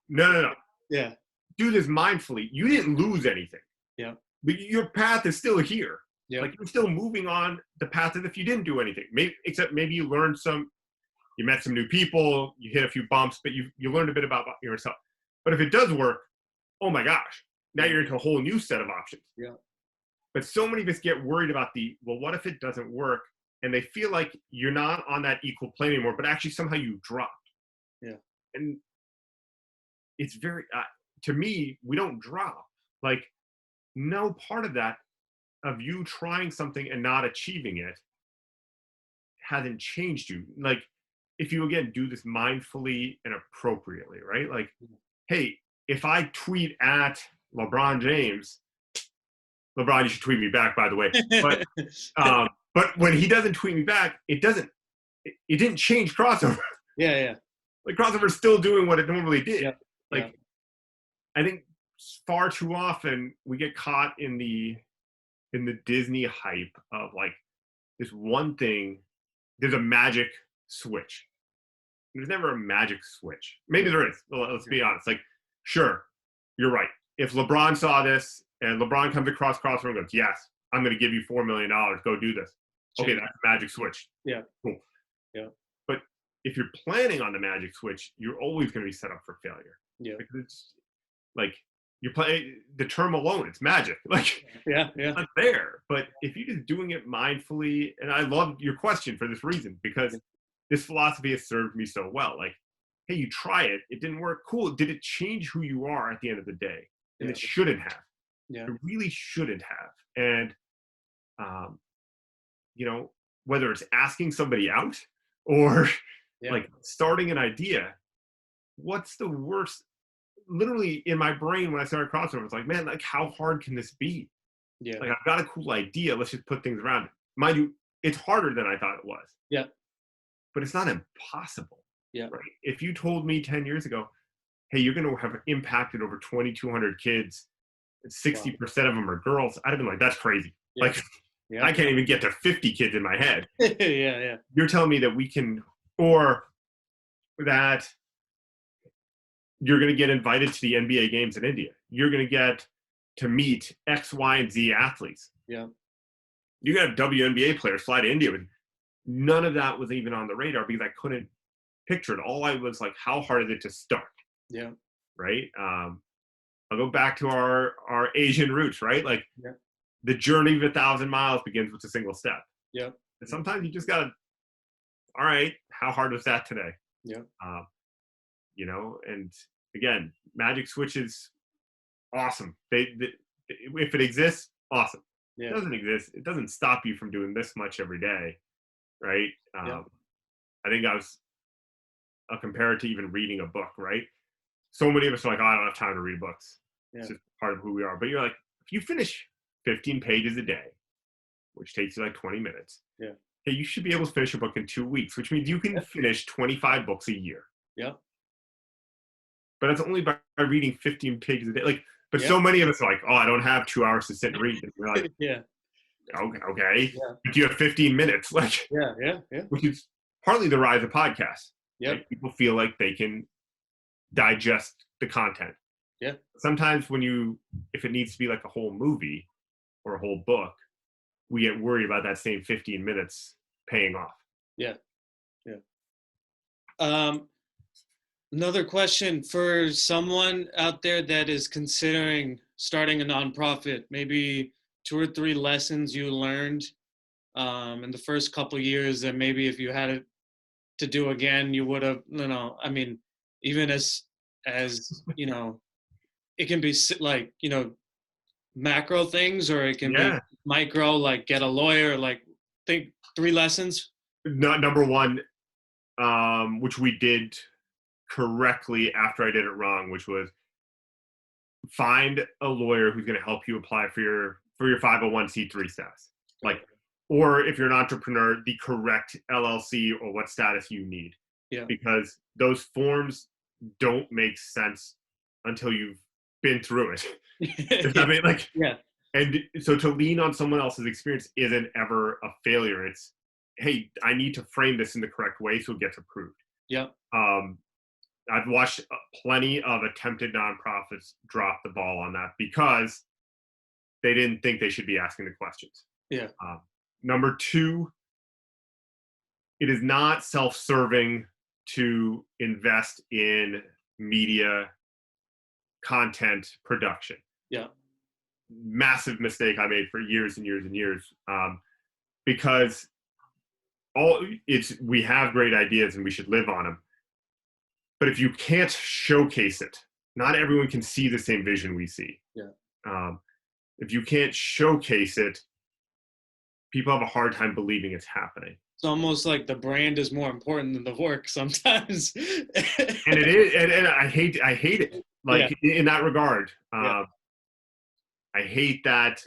No. Yeah. Do this mindfully. You didn't lose anything. Yeah. But your path is still here. Yeah. Like, you're still moving on the path as if you didn't do anything. Except maybe you learned you met some new people, you hit a few bumps, but you learned a bit about yourself. But if it does work, oh my gosh, now you're into a whole new set of options. Yeah. But so many of us get worried about well, what if it doesn't work? And they feel like you're not on that equal plane anymore, but actually somehow you dropped. Yeah. And it's very, to me, we don't drop. Like, no part of that, of you trying something and not achieving it, hasn't changed you. Like, if you again do this mindfully and appropriately, right? Like, hey, if I tweet at LeBron James, LeBron, you should tweet me back, by the way. But when he doesn't tweet me back, it didn't change crossover. Yeah. Yeah. Like, crossover's still doing what it normally did. Yeah. Like, yeah. I think far too often we get caught in the Disney hype of like this one thing. There's a magic switch. There's never a magic switch. Maybe there is. Well, let's be honest. Like, sure, you're right. If LeBron saw this and LeBron comes across crossover and goes, yes, I'm going to give you $4 million. Go do this. Okay, that's a magic switch. Yeah. Cool. Yeah. But if you're planning on the magic switch, you're always going to be set up for failure. Yeah. Because it's like, you're playing the term alone, it's magic. Like, yeah. It's not there. But if you're just doing it mindfully, and I love your question for this reason, because this philosophy has served me so well. Like, hey, you try it, it didn't work. Cool. Did it change who you are at the end of the day? And it shouldn't have. Yeah. It really shouldn't have. And, whether it's asking somebody out or Yeah. Like starting an idea, what's the worst? Literally in my brain when I started crossover, it's like, man, like how hard can this be? Yeah. Like I've got a cool idea. Let's just put things around it. Mind you, it's harder than I thought it was, Yeah. but it's not impossible, Yeah. right? If you told me 10 years ago, hey, you're going to have impacted over 2,200 kids, and Wow. 60% of them are girls, I'd have been like, that's crazy. Yeah. Like, Yeah. I can't even get to 50 kids in my head. Yeah. Yeah. You're telling me that we can, or that you're going to get invited to the NBA games in India. You're going to get to meet X, Y, and Z athletes. Yeah. You're going to have WNBA players fly to India with none of that was even on the radar because I couldn't picture it. All I was like, how hard is it to start? Yeah. Right. I'll go back to our Asian roots, right? Like Yeah. the journey of 1,000 miles begins with a single step. Yeah. And sometimes you just gotta, all right, how hard was that today? Yeah. You know, and again, magic switches, awesome. They if it exists, awesome. If Yeah. it doesn't exist, it doesn't stop you from doing this much every day, right? Yeah. I think I'll compare it to even reading a book, right? So many of us are like, oh, I don't have time to read books. Yeah. It's just part of who we are. But you're like, if you finish 15 pages a day, which takes you like 20 minutes, Yeah. hey, you should be able to finish a book in 2 weeks, which means you can Yeah. finish 25 books a year. Yeah. But that's only by reading 15 pages a day. Like, but Yeah. so many of us are like, oh, I don't have 2 hours to sit and read. And you're like, Yeah. okay. Yeah. But you have 15 minutes, like, Yeah. Yeah. Yeah. which is partly the rise of podcasts. Yep. Right? People feel like they can digest the content. Yeah. Sometimes if it needs to be like a whole movie or a whole book, we get worried about that same 15 minutes paying off. Yeah. Yeah. Another question for someone out there that is considering starting a nonprofit, maybe 2 or 3 lessons you learned in the first couple of years that maybe if you had it to do again, you would have, I mean, even as, it can be like, macro things, or it can be Yeah. micro, like get a lawyer, like think 3 lessons. Number one, which we did correctly after I did it wrong, which was find a lawyer who's going to help you apply for your 501c3 status. Like, or if you're an entrepreneur, the correct LLC or what status you need. Yeah. Because those forms don't make sense until you've been through it. If that made, like, Yeah. and so to lean on someone else's experience isn't ever a failure. It's, hey, I need to frame this in the correct way so it gets approved. Yeah. I've watched plenty of attempted nonprofits drop the ball on that because they didn't think they should be asking the questions. Yeah. Number two, it is not self-serving to invest in media content production. Yeah. Massive mistake I made for years and years and years, because we have great ideas and we should live on them. But if you can't showcase it, not everyone can see the same vision we see. Yeah. If you can't showcase it, people have a hard time believing it's happening. It's almost like the brand is more important than the work sometimes. And it is, and I hate it. Like, in that regard, I hate that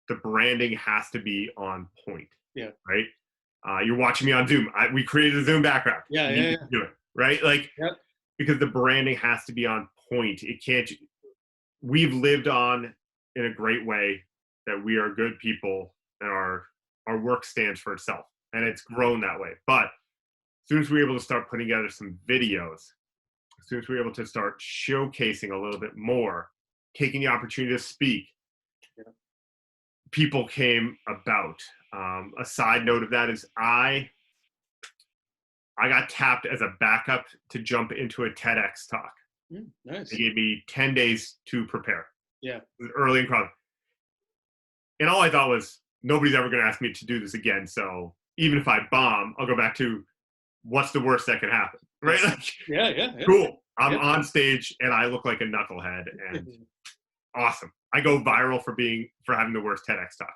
the branding has to be on point. Yeah. Right. You're watching me on Zoom. We created a Zoom background. Yeah. You need to do it. Right. Like, Yep. because the branding has to be on point. It can't. We've lived on in a great way that we are good people and our work stands for itself, and it's grown that way. But as soon as we're able to start putting together some videos, as soon as we're able to start showcasing a little bit more, taking the opportunity to speak, people came about. A side note of that is I got tapped as a backup to jump into a TEDx talk. Nice. They gave me 10 days to prepare. Yeah. It was early in college. And all I thought was, nobody's ever going to ask me to do this again. So even if I bomb, I'll go back to what's the worst that can happen. Right? Like, Yeah. cool. I'm on stage and I look like a knucklehead, and awesome. I go viral for having the worst TEDx talk.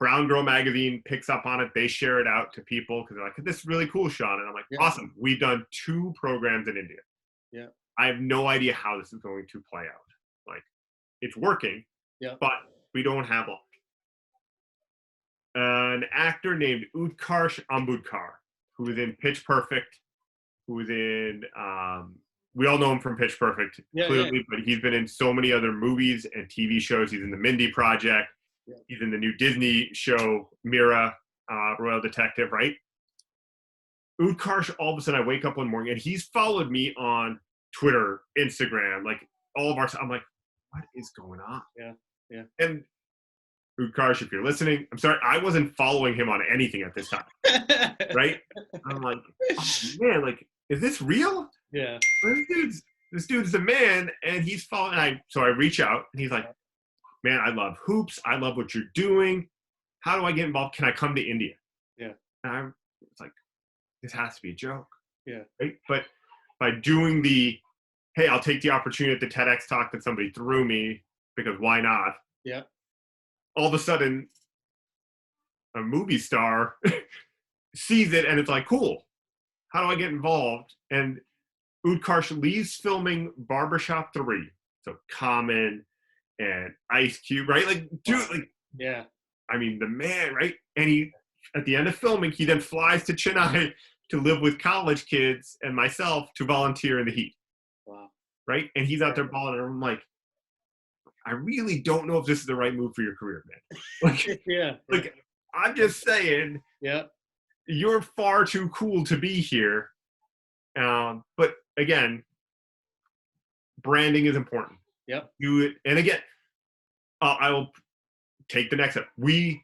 Brown Girl magazine picks up on it. They share it out to people because they're like, this is really cool, Shaun. And I'm like, Yeah. awesome. We've done 2 programs in India. Yeah. I have no idea how this is going to play out. Like, it's working, Yeah. but we don't have an actor named Utkarsh Ambudkar, who was in Pitch Perfect, who was in, we all know him from Pitch Perfect, clearly, but he's been in so many other movies and TV shows. He's in the Mindy Project. Yeah. He's in the new Disney show, Mira, Royal Detective, right? Utkarsh, all of a sudden I wake up one morning and he's followed me on Twitter, Instagram, like all of our, I'm like, what is going on? Yeah. Yeah. And Utkarsh, if you're listening, I'm sorry, I wasn't following him on anything at this time, right? I'm like, oh, man, like, is this real? Yeah. This dude's a man, and he's following. So I reach out, and he's like, man, I love hoops. I love what you're doing. How do I get involved? Can I come to India? Yeah. And I was like, this has to be a joke. Yeah. Right? But by doing hey, I'll take the opportunity at the TEDx talk that somebody threw me, because why not? Yeah. All of a sudden, a movie star sees it, and it's like, cool. How do I get involved? And Utkarsh leaves filming Barbershop 3. So Common and Ice Cube, right? Like, dude, like, yeah. I mean, the man, right? And he, at the end of filming, he then flies to Chennai to live with college kids and myself to volunteer in the heat. Wow. Right? And he's out there balling, and I'm like, I really don't know if this is the right move for your career, man. Like, yeah. Like, I'm just saying, yeah, you're far too cool to be here. But again, branding is important. Yep. Do it. And again, I will take the next step. We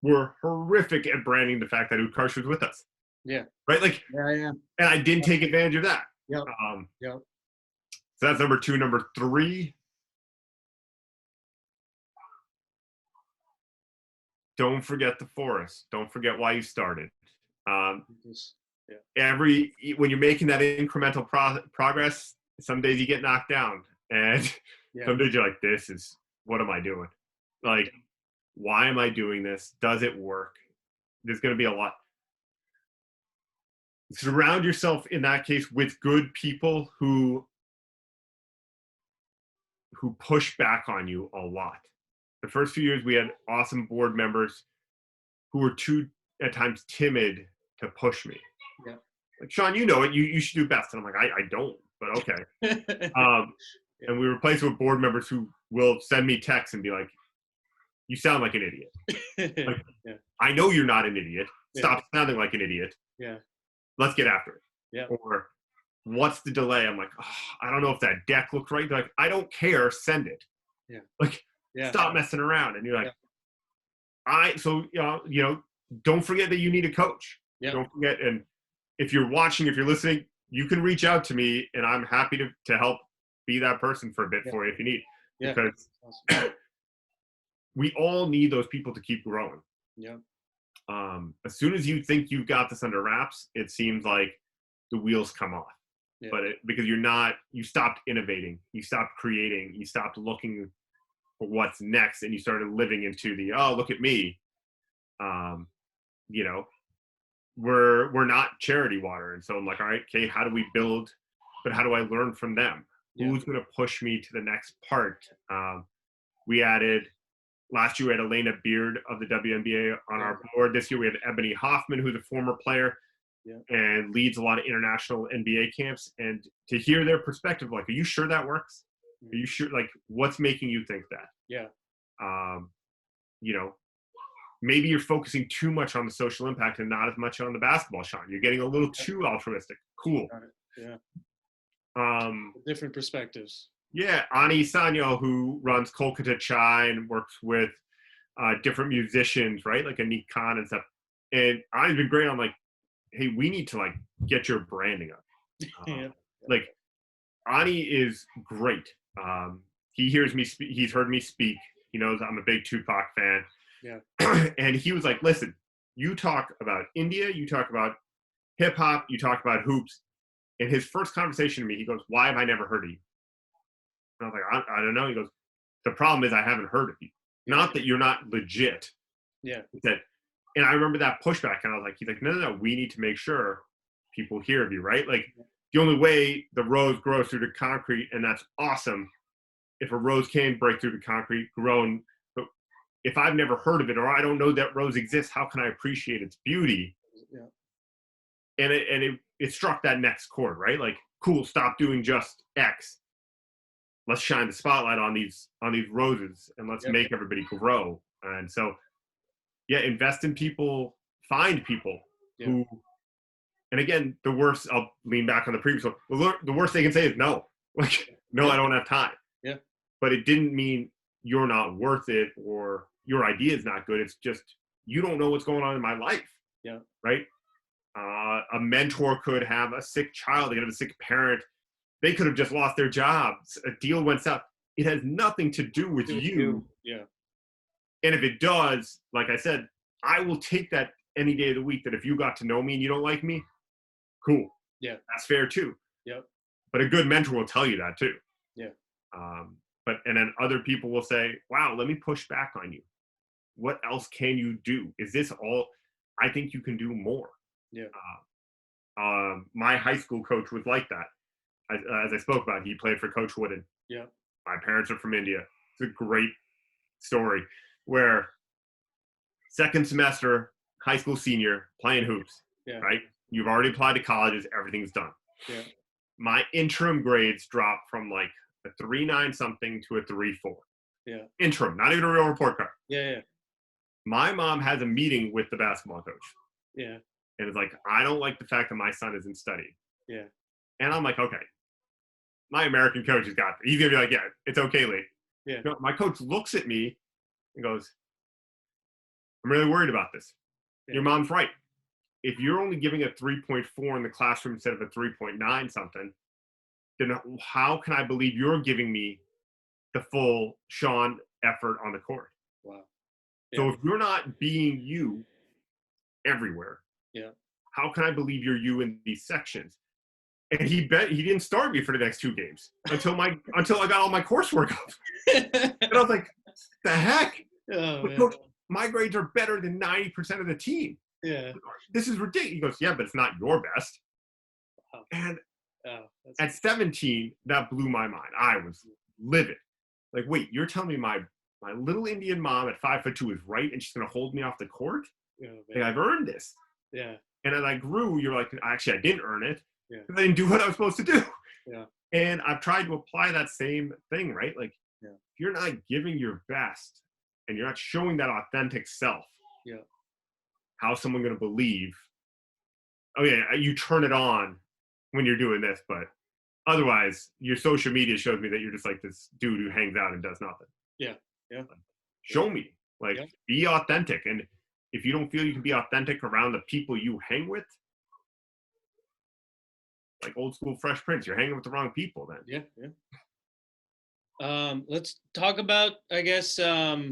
were horrific at branding the fact that Utkarsh was with us. Yeah. Right? Like, yeah. And I didn't take advantage of that. Yep. So that's number 2. Number 3, don't forget the forest. Don't forget why you started. When you're making that incremental progress, some days you get knocked down, and some days you're like, what am I doing? Like, why am I doing this? Does it work? There's going to be a lot. Surround yourself, in that case, with good people who push back on you a lot. The first few years, we had awesome board members who were too, at times, timid to push me. Yeah. Like, Shaun, you know it. You should do best. And I'm like, I don't, but okay. And we replaced with board members who will send me texts and be like, you sound like an idiot. Like, I know you're not an idiot. Stop sounding like an idiot. Yeah. Let's get after it. Yeah. Or, what's the delay? I'm like, I don't know if that deck looks right. They're like, I don't care. Send it. Yeah. Like, stop messing around. And you're like, don't forget that you need a coach. Yeah. Don't forget. And if you're watching, if you're listening, you can reach out to me, and I'm happy to help be that person for a bit for you if you need. Yeah. Because awesome. We all need those people to keep growing. Yeah. As soon as you think you've got this under wraps, it seems like the wheels come off. Yeah. But because you stopped innovating, you stopped creating, you stopped looking for what's next, and you started living into the, look at me. We're not charity water. And so I'm like, all right, okay, how do we build, but how do I learn from them? Yeah. Who's going to push me to the next part? We added, last year we had Elena Beard of the WNBA on our board. This year we had Ebony Hoffman, who's a former player and leads a lot of international NBA camps. And to hear their perspective, like, are you sure that works? Are you sure? Like, what's making you think that? Yeah. Maybe you're focusing too much on the social impact and not as much on the basketball, Shaun. You're getting a little too altruistic. Cool. Yeah. Different perspectives. Yeah. Ani Sanyo, who runs Kolkata Chai and works with different musicians, right? Like Anik Khan and stuff. And Ani's been great on, like, hey, we need to, like, get your branding up. Like, Ani is great. He hears me speak. He's heard me speak. He knows I'm a big Tupac fan. Yeah. And he was like, listen, you talk about India, you talk about hip hop, you talk about hoops. In his first conversation to me, he goes, why have I never heard of you? And I was like, I don't know. He goes, the problem is I haven't heard of you. Not that you're not legit, Yeah. He said, and I remember that pushback, and I was like, he's like, no, we need to make sure people hear of you, right? Like, the only way the rose grows through the concrete, and that's awesome. If a rose can break through the concrete, grow, but if I've never heard of it or I don't know that rose exists, how can I appreciate its beauty? Yeah. And it struck that next chord, right? Like, cool, stop doing just X. Let's shine the spotlight on these roses, and let's Yep. make everybody grow. And so, yeah, invest in people, find people Yeah. who, and again, the worst, I'll lean back on the previous one, the worst they can say is no. Like, no, Yeah. I don't have time. Yeah. But it didn't mean you're not worth it or your idea is not good. It's just, you don't know what's going on in my life. Yeah. Right? A mentor could have a sick child, they could have a sick parent, they could have just lost their jobs, a deal went south. It has nothing to do with you. Yeah. And if it does, like I said, I will take that any day of the week, that if you got to know me and you don't like me, cool. Yeah. That's fair too. Yep. But a good mentor will tell you that too. Yeah. And then other people will say, wow, let me push back on you. What else can you do? Is this all? I think you can do more. Yeah. My high school coach was like that. As I spoke about, he played for Coach Wooden. Yeah. My parents are from India. It's a great story where second semester, high school senior, playing hoops, Yeah. right? You've already applied to colleges. Everything's done. Yeah. My interim grades dropped from like a 3.9 something to a 3.4. Yeah. Interim, not even a real report card. Yeah. Yeah. My mom has a meeting with the basketball coach. Yeah. And it's like, I don't like the fact that my son isn't studying. Yeah. And I'm like, okay, my American coach has got it. He's going to be like, yeah, it's okay, Lee. Yeah. No, my coach looks at me and goes, I'm really worried about this. Yeah. Your mom's right. If you're only giving a 3.4 in the classroom instead of a 3.9 something, then how can I believe you're giving me the full Shaun effort on the court? Wow. So Yeah. if you're not being you everywhere, Yeah. how can I believe you're you in these sections? And he didn't start me for the next 2 games until I got all my coursework up. And I was like, the heck? Oh, Coach, my grades are better than 90% of the team. yeah. This is ridiculous. He goes, yeah, but it's not your best. Wow. And Oh, at 17, that blew my mind. I was livid. Like, wait, you're telling me my little Indian mom at 5'2" is right, and she's gonna hold me off the court? Like, I've earned this. Yeah. And as I grew, you're like, actually, I didn't earn it. Yeah. I didn't do what I was supposed to do. Yeah. And I've tried to apply that same thing, right? Like, yeah. if you're not giving your best and you're not showing that authentic self, yeah. how's someone going to believe? Oh yeah, you turn it on when you're doing this, but otherwise, your social media shows me that you're just like this dude who hangs out and does nothing. Yeah. Yeah. Show me, like, be authentic. And if you don't feel you can be authentic around the people you hang with, like old school Fresh Prince, you're hanging with the wrong people then. Yeah. Yeah. Let's talk about, I guess, talk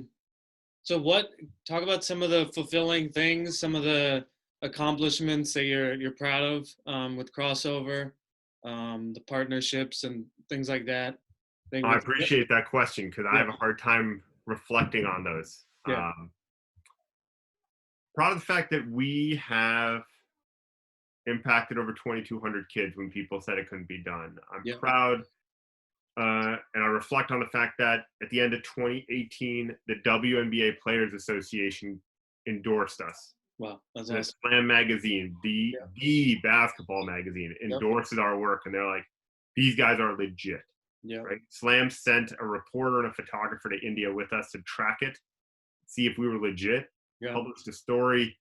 about some of the fulfilling things, some of the accomplishments that you're proud of with Crossover, the partnerships and things like that. I appreciate that question because I have a hard time reflecting on those. Yeah. Proud of the fact that we have impacted over 2,200 kids when people said it couldn't be done. I'm proud, and I reflect on the fact that at the end of 2018, the WNBA Players Association endorsed us. Wow, that's the awesome. Slam magazine, the basketball magazine, endorses our work, and they're like, these guys are legit. Yeah. Right. Slam sent a reporter and a photographer to India with us to track it, see if we were legit. Published a story, and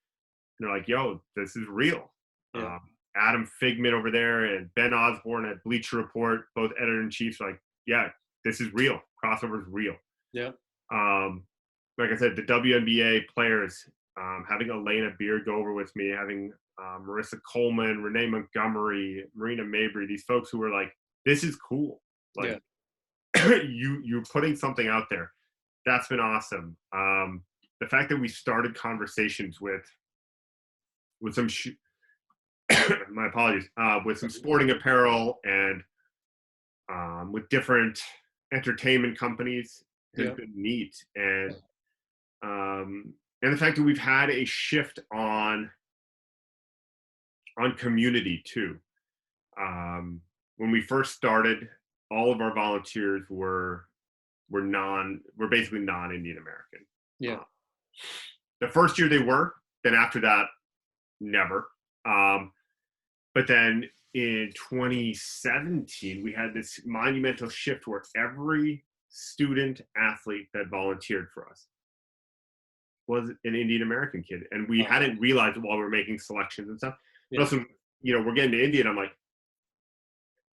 they're like, yo, this is real. Yeah. Adam Figment over there and Ben Osborne at Bleacher Report, both editor-in-chiefs, like, yeah, this is real. Crossover is real. Yeah. Like I said, the WNBA players, having Elena Beard go over with me, having Marissa Coleman, Renee Montgomery, Marina Mabry, these folks who were like, this is cool. Like, you're putting something out there. That's been awesome. The fact that we started conversations with some my apologies, with some sporting apparel and with different entertainment companies has been neat. And and the fact that we've had a shift on community too. When we first started, all of our volunteers were basically non-Indian American. Yeah. The first year they were, then after that, never. But then in 2017, we had this monumental shift where every student athlete that volunteered for us was an Indian American kid, and we hadn't realized it while we were making selections and stuff. Yeah. But also, we're getting to India, and I'm like,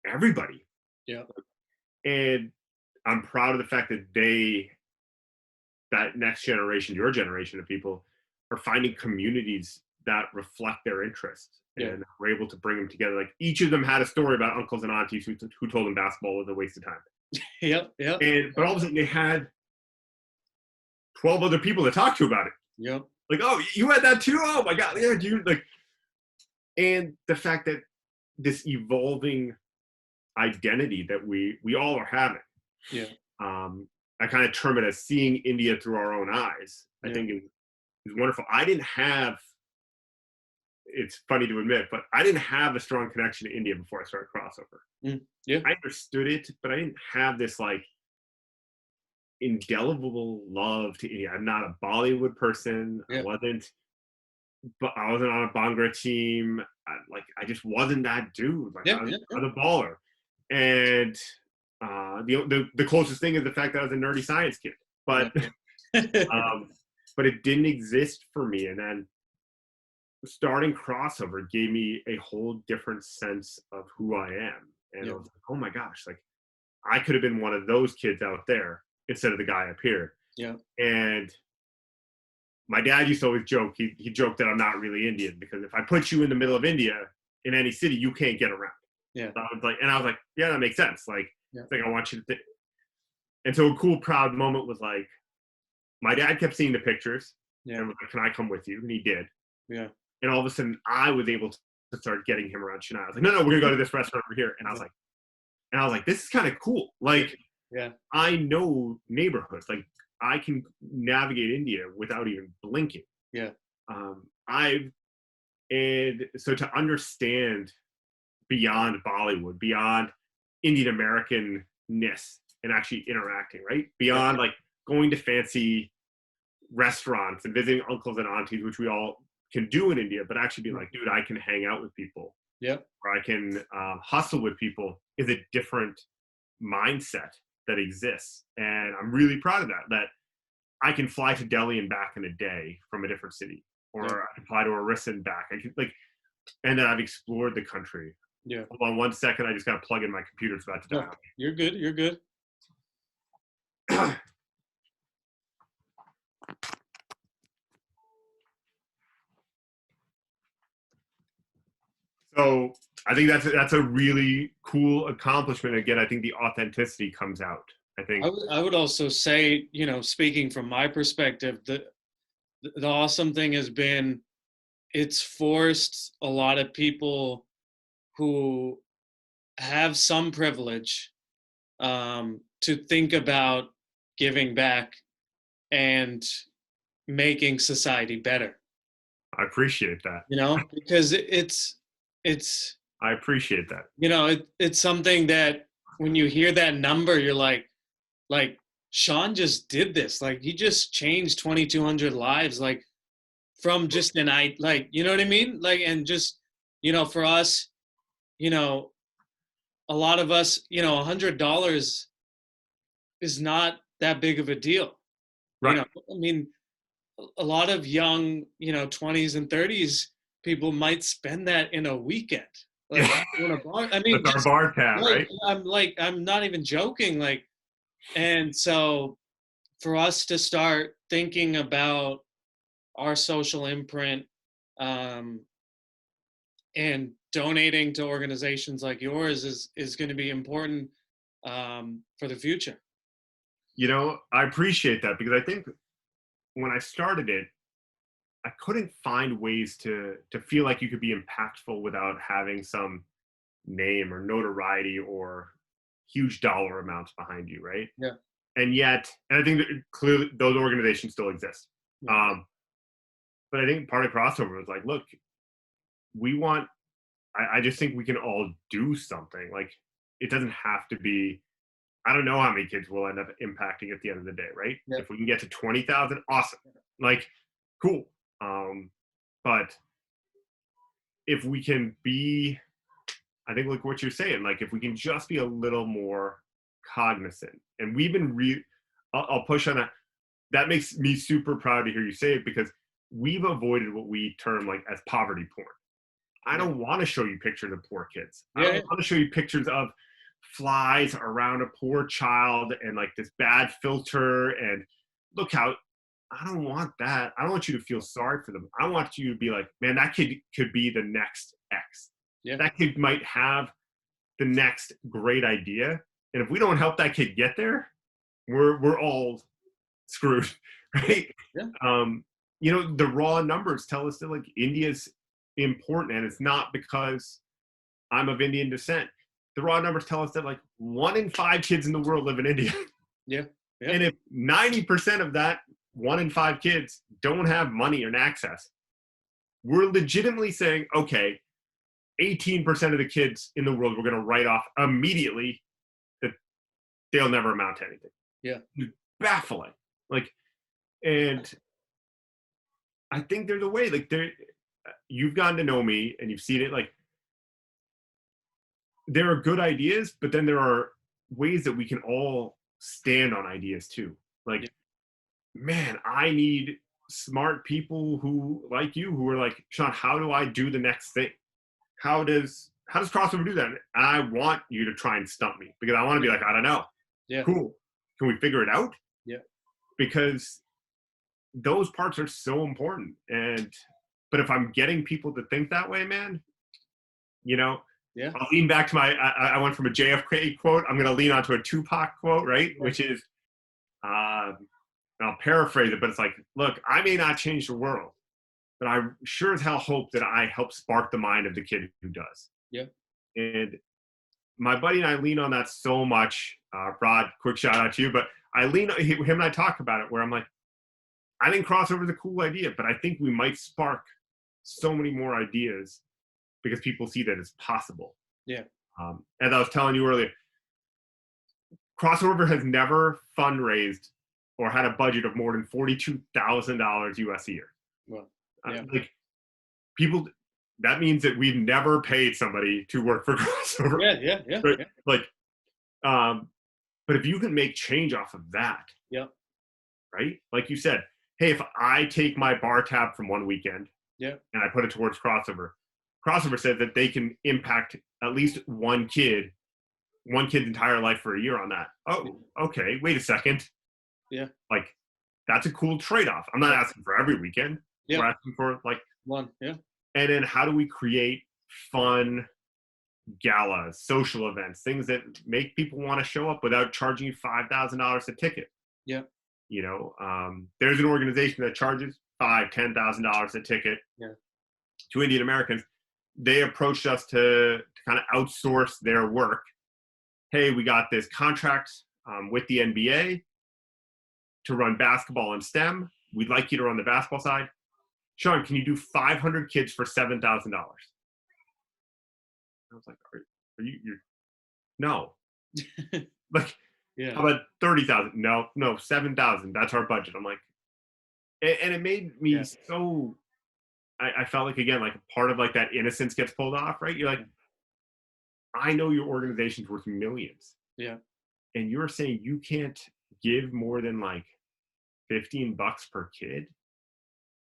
everybody. Yeah. And I'm proud of the fact that that next generation, your generation of people, are finding communities that reflect their interests, and we're able to bring them together. Like, each of them had a story about uncles and aunties who told them basketball was a waste of time. Yep. But all of a sudden, they had 12 other people to talk to about it. Yep. Like, oh, you had that too? Oh my God, yeah, dude. Like, and the fact that this evolving identity that we all are having. Yeah. I kind of term it as seeing India through our own eyes. I think is wonderful. It's funny to admit, but I didn't have a strong connection to India before I started Crossover. Yeah. I understood it, but I didn't have this like indelible love to India. I'm not a Bollywood person. Yeah. I wasn't on a Bhangra team. I just wasn't that dude. Like, I was a baller. And the closest thing is the fact that I was a nerdy science kid. But but it didn't exist for me. And then starting Crossover gave me a whole different sense of who I am. And I was like, oh my gosh, like, I could have been one of those kids out there instead of the guy up here. Yeah. And my dad used to always joke, he joked that I'm not really Indian, because if I put you in the middle of India in any city, you can't get around. Yeah. So I was like, yeah, that makes sense. Like, it's like, I want you to think. And so a cool, proud moment was like, my dad kept seeing the pictures and was like, can I come with you? And he did. Yeah. And all of a sudden I was able to start getting him around Chennai. I was like, no, we're gonna go to this restaurant over here. And I was like, this is kind of cool. Like, I know neighborhoods. Like, I can navigate India without even blinking. Yeah. And so to understand beyond Bollywood, beyond Indian American-ness, and actually interacting, right? Beyond like going to fancy restaurants and visiting uncles and aunties, which we all can do in India, but actually being like, dude, I can hang out with people. Yep. Or I can hustle with people, is a different mindset that exists. And I'm really proud of that I can fly to Delhi and back in a day from a different city, or I can fly to Orissa and back. I can and then I've explored the country. Yeah. Hold on 1 second. I just got to plug in my computer. It's about to die. You're good. You're good. So I think that's a really cool accomplishment. Again, I think the authenticity comes out. I think I would also say, speaking from my perspective, the awesome thing has been, it's forced a lot of people who have some privilege to think about giving back and making society better. I appreciate that. Because it's I appreciate that. It's something that when you hear that number, you're like Shaun just did this. Like, he just changed 2,200 lives, like, from just you know what I mean? Like, and just, for us, a lot of us, $100 is not that big of a deal. Right. I mean, a lot of young, 20s and 30s people might spend that in a weekend. Like, in a bar. I mean, that's our bar tab, right? I'm not even joking. Like, and so for us to start thinking about our social imprint and donating to organizations like yours is going to be important for the future. I appreciate that, because I think when I started it, I couldn't find ways to feel like you could be impactful without having some name or notoriety or huge dollar amounts behind you, right? Yeah. And I think that clearly those organizations still exist. Yeah. but I think part of crossover was like, look, we want. I just think we can all do something. Like, it doesn't have to be. I don't know how many kids we'll end up impacting at the end of the day, right? Yeah. If we can get to 20,000, awesome. Like, cool. But if we can be, I think, like what you're saying, like if we can just be a little more cognizant, and we've been I'll push on that. That makes me super proud to hear you say it, because we've avoided what we term like as poverty porn. I Yeah. don't want to show you pictures of poor kids. I Yeah. don't want to show you pictures of flies around a poor child and like this bad filter and look how. I don't want that. I don't want you to feel sorry for them. I want you to be like, man, that kid could be the next X. Yeah. That kid might have the next great idea. And if we don't help that kid get there, we're all screwed, right? Yeah. The raw numbers tell us that like India's important, and it's not because I'm of Indian descent. The raw numbers tell us that like 1 in 5 kids in the world live in India. Yeah. Yeah. And if 90% of that 1 in 5 kids don't have money and access, we're legitimately saying, okay, 18% of the kids in the world we're going to write off immediately, that they'll never amount to anything. Yeah. It's baffling. Like, and I think there's a way, like you've gotten to know me and you've seen it, like there are good ideas, but then there are ways that we can all stand on ideas too. Like, Yeah. man, I need smart people who like you, who are like, Shaun, how do I do the next thing? How does crossover do that? And I want you to try and stump me, because I want to be like, I don't know. Yeah. Cool. Can we figure it out? Yeah. Because those parts are so important. But if I'm getting people to think that way, man, Yeah. I'll lean back to I went from a JFK quote. I'm going to lean onto a Tupac quote, right? Yeah. Which is, I'll paraphrase it, but it's like, look, I may not change the world, but I sure as hell hope that I help spark the mind of the kid who does. Yeah. And my buddy and I lean on that so much. Rod, quick shout out to you, but him and I talk about it where I'm like, I think crossover is a cool idea, but I think we might spark so many more ideas because people see that it's possible. Yeah. As I was telling you earlier, crossover has never fundraised or had a budget of more than $42,000 US a year. Well, yeah. Like, people, that means that we've never paid somebody to work for crossover. Yeah. Yeah. Yeah. Right? Yeah. Like, but if you can make change off of that, Yeah. right? Like you said, hey, if I take my bar tab from one weekend, Yeah. and I put it towards crossover says that they can impact at least one kid's entire life for a year on that. Oh, okay. Wait a second. Yeah. Like, that's a cool trade-off. I'm not asking for every weekend. Yeah. We're asking for like One. Yeah. And then how do we create fun galas, social events, things that make people want to show up without charging you $5,000 a ticket? Yeah. There's an organization that charges $10,000 a ticket to Indian Americans. They approached us to kind of outsource their work. Hey, we got this contract with the NBA to run basketball and STEM. We'd like you to run the basketball side. Shaun, can you do 500 kids for $7,000? I was like, are you, no. Like, Yeah. how about 30,000? No, 7,000. That's our budget. I'm like, and it made me so, I felt like, again, like part of like that innocence gets pulled off, right? You're like, I know your organization's worth millions. Yeah. And you're saying you can't give more than like $15 per kid?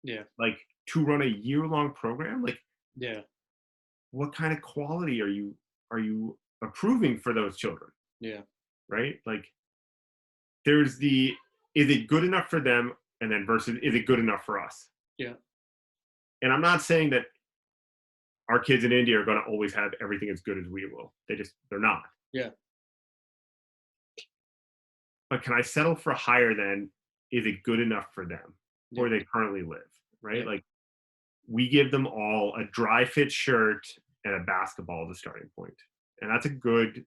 Yeah. Like, to run a year-long program? Like, Yeah. what kind of quality are you approving for those children? Yeah. Right? Like, there's is it good enough for them, and then versus is it good enough for us? Yeah. And I'm not saying that our kids in India are going to always have everything as good as we will. They're not. Yeah. But can I settle for higher than, is it good enough for them where they currently live? Right? Yeah. Like, we give them all a dry fit shirt and a basketball as a starting point. And that's a good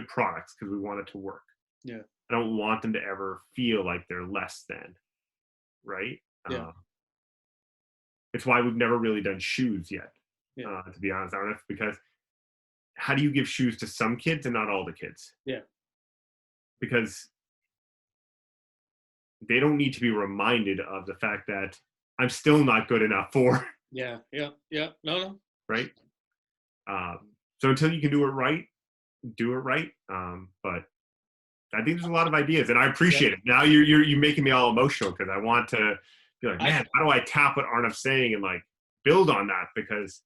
product because we want it to work. Yeah. I don't want them to ever feel like they're less than. Right? Yeah. It's why we've never really done shoes yet. Yeah. To be honest, I don't know, because how do you give shoes to some kids and not all the kids? Yeah. Because they don't need to be reminded of the fact that I'm still not good enough for, Yeah. Yeah. Yeah. No, no. right? So until you can do it right, do it right. But I think there's a lot of ideas, and I Yeah. appreciate it. Now you're making me all emotional because I want to be like, I, man, how do I tap what Arnav's saying and like build on that? Because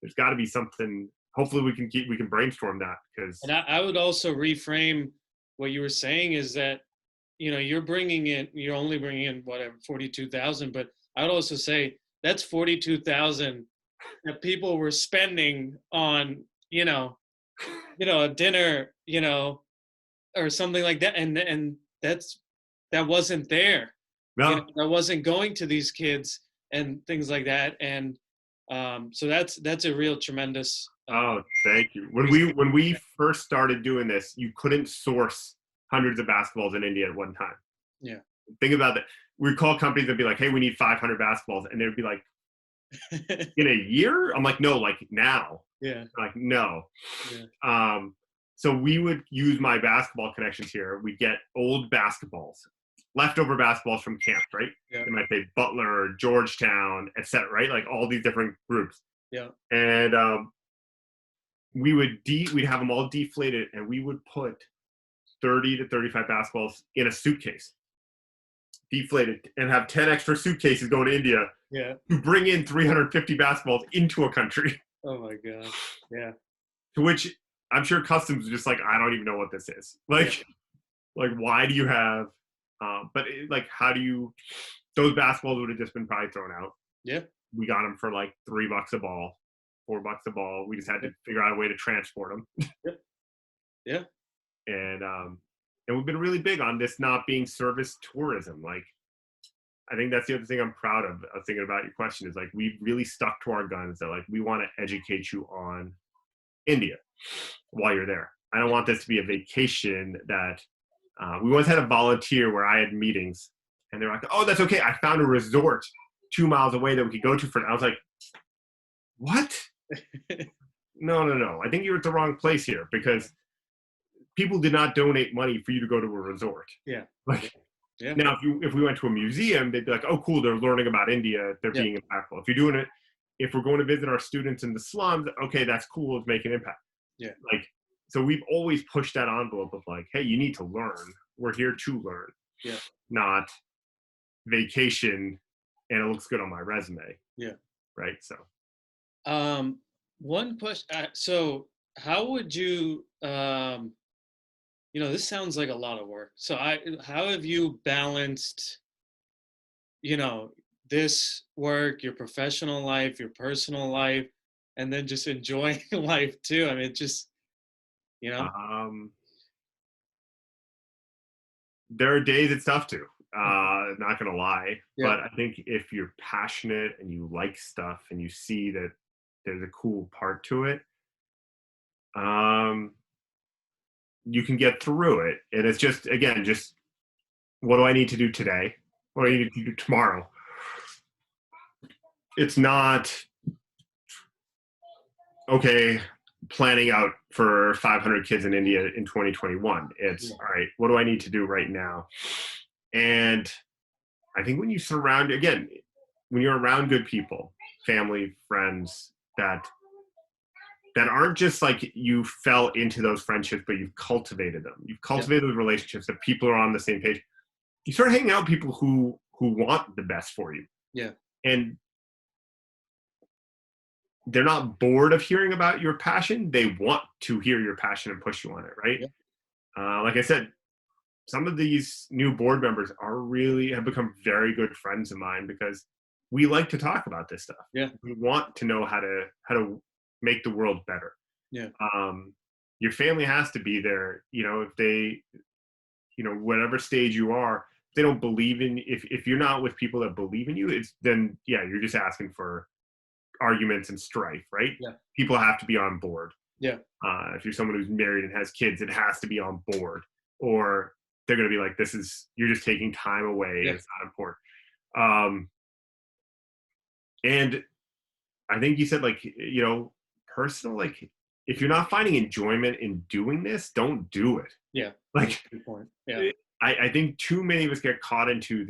there's got to be something. Hopefully, we can brainstorm that because and I would also reframe what you were saying is that, you're only bringing in whatever 42,000, but I would also say that's 42,000 that people were spending on, a dinner, or something like that, and that wasn't there, no. that wasn't going to these kids and things like that, and so that's a real tremendous. Oh, thank you. Appreciation. When we first started doing this, you couldn't source hundreds of basketballs in India at one time. Yeah. Think about that. We'd call companies and be like, "Hey, we need 500 basketballs," and they'd be like, "In a year?" I'm like, "No, like now." Yeah. Like, no. Yeah. So we would use my basketball connections here. We'd get old basketballs, leftover basketballs from camp, right? Yeah. They might say Butler, Georgetown, etc. Right? Like all these different groups. Yeah. And we'd have them all deflated, and we would put 30 to 35 basketballs in a suitcase, deflated, and have 10 extra suitcases going to India Yeah. to bring in 350 basketballs into a country. Oh my god. Yeah. To which I'm sure customs was just like, I don't even know what this is. Like, like why do you have? Like, how do you? Those basketballs would have just been probably thrown out. Yeah. We got them for like $3 a ball, $4 a ball. We just had to figure out a way to transport them. Yeah. Yeah. And we've been really big on this not being service tourism. Like, I think that's the other thing I'm proud of. I was thinking about your question is like we've really stuck to our guns that like we want to educate you on India while you're there. I don't want this to be a vacation that we once had a volunteer where I had meetings and they're like, "Oh, that's okay. I found a resort 2 miles away that we could go to for." I was like, "What? No. I think you're at the wrong place here because people did not donate money for you to go to a resort." Yeah. Like, Yeah. now, if we went to a museum, they'd be like, "Oh, cool, they're learning about India. They're being impactful." If you're doing it, if we're going to visit our students in the slums, okay, that's cool. Let's make an impact. Yeah. Like, so we've always pushed that envelope of like, hey, you need to learn. We're here to learn, Yeah. not vacation, and it looks good on my resume. Yeah. Right. So, One question. So, how would you? This sounds like a lot of work. So, how have you balanced? This work, your professional life, your personal life, and then just enjoying life too. I mean, it just, you know. um, there are days it's tough to. Not gonna lie, Yeah. but I think if you're passionate and you like stuff and you see that there's a cool part to it, you can get through it. And it's just again, just what do I need to do today? What do I need to do tomorrow? It's not okay. Planning out for 500 kids in India in 2021. It's all right. What do I need to do right now? And I think when you when you're around good people, family, friends that aren't just like you fell into those friendships, but you've cultivated them. You've cultivated those relationships that people are on the same page. You start hanging out with people who want the best for you. Yeah. And they're not bored of hearing about your passion. They want to hear your passion and push you on it, right? Yeah. Like I said, some of these new board members have become very good friends of mine because we like to talk about this stuff. Yeah. We want to know how to make the world better. Yeah. Your family has to be there. If they, whatever stage you are, if they don't believe in. If you're not with people that believe in you, then you're just asking for arguments and strife, right? Yeah. People have to be on board. Yeah. If you're someone who's married and has kids, it has to be on board, or they're going to be like, you're just taking time away. Yeah. It's not important. And I think you said, like, personal, like, if you're not finding enjoyment in doing this, don't do it. Yeah. That's Like, a good point. Yeah. I think too many of us get caught into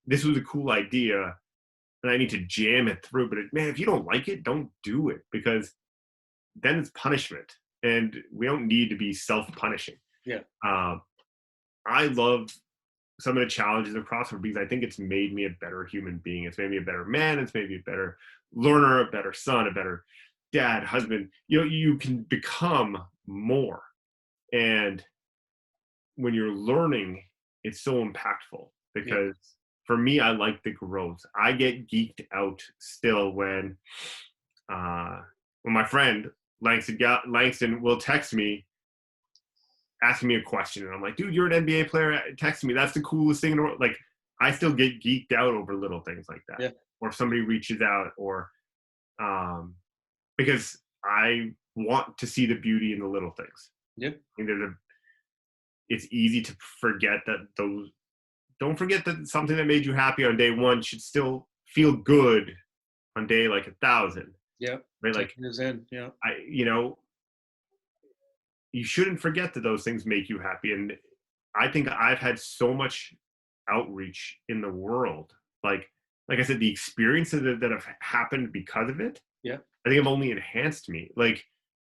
this was a cool idea and I need to jam it through. But man, if you don't like it, don't do it, because then it's punishment. And we don't need to be self-punishing. Yeah. I love some of the challenges of CrossFit because I think it's made me a better human being. It's made me a better man. It's made me a better learner, a better son, a better dad, husband. You can become more. And when you're learning, it's so impactful because for me, I like the growth. I get geeked out still when my friend Langston will text me asking me a question, and I'm like, dude, you're an NBA player. Text me. That's the coolest thing in the world. Like, I still get geeked out over little things like that. Yeah. Or if somebody reaches out, or because I want to see the beauty in the little things. Yeah. I mean, it's easy to forget that those. Don't forget that something that made you happy on day one should still feel good on day like 1,000. Yeah. Right. Like, is in. Yeah. You shouldn't forget that those things make you happy. And I think I've had so much outreach in the world. Like I said, the experiences that have happened because of it, Yeah. I think have only enhanced me. Like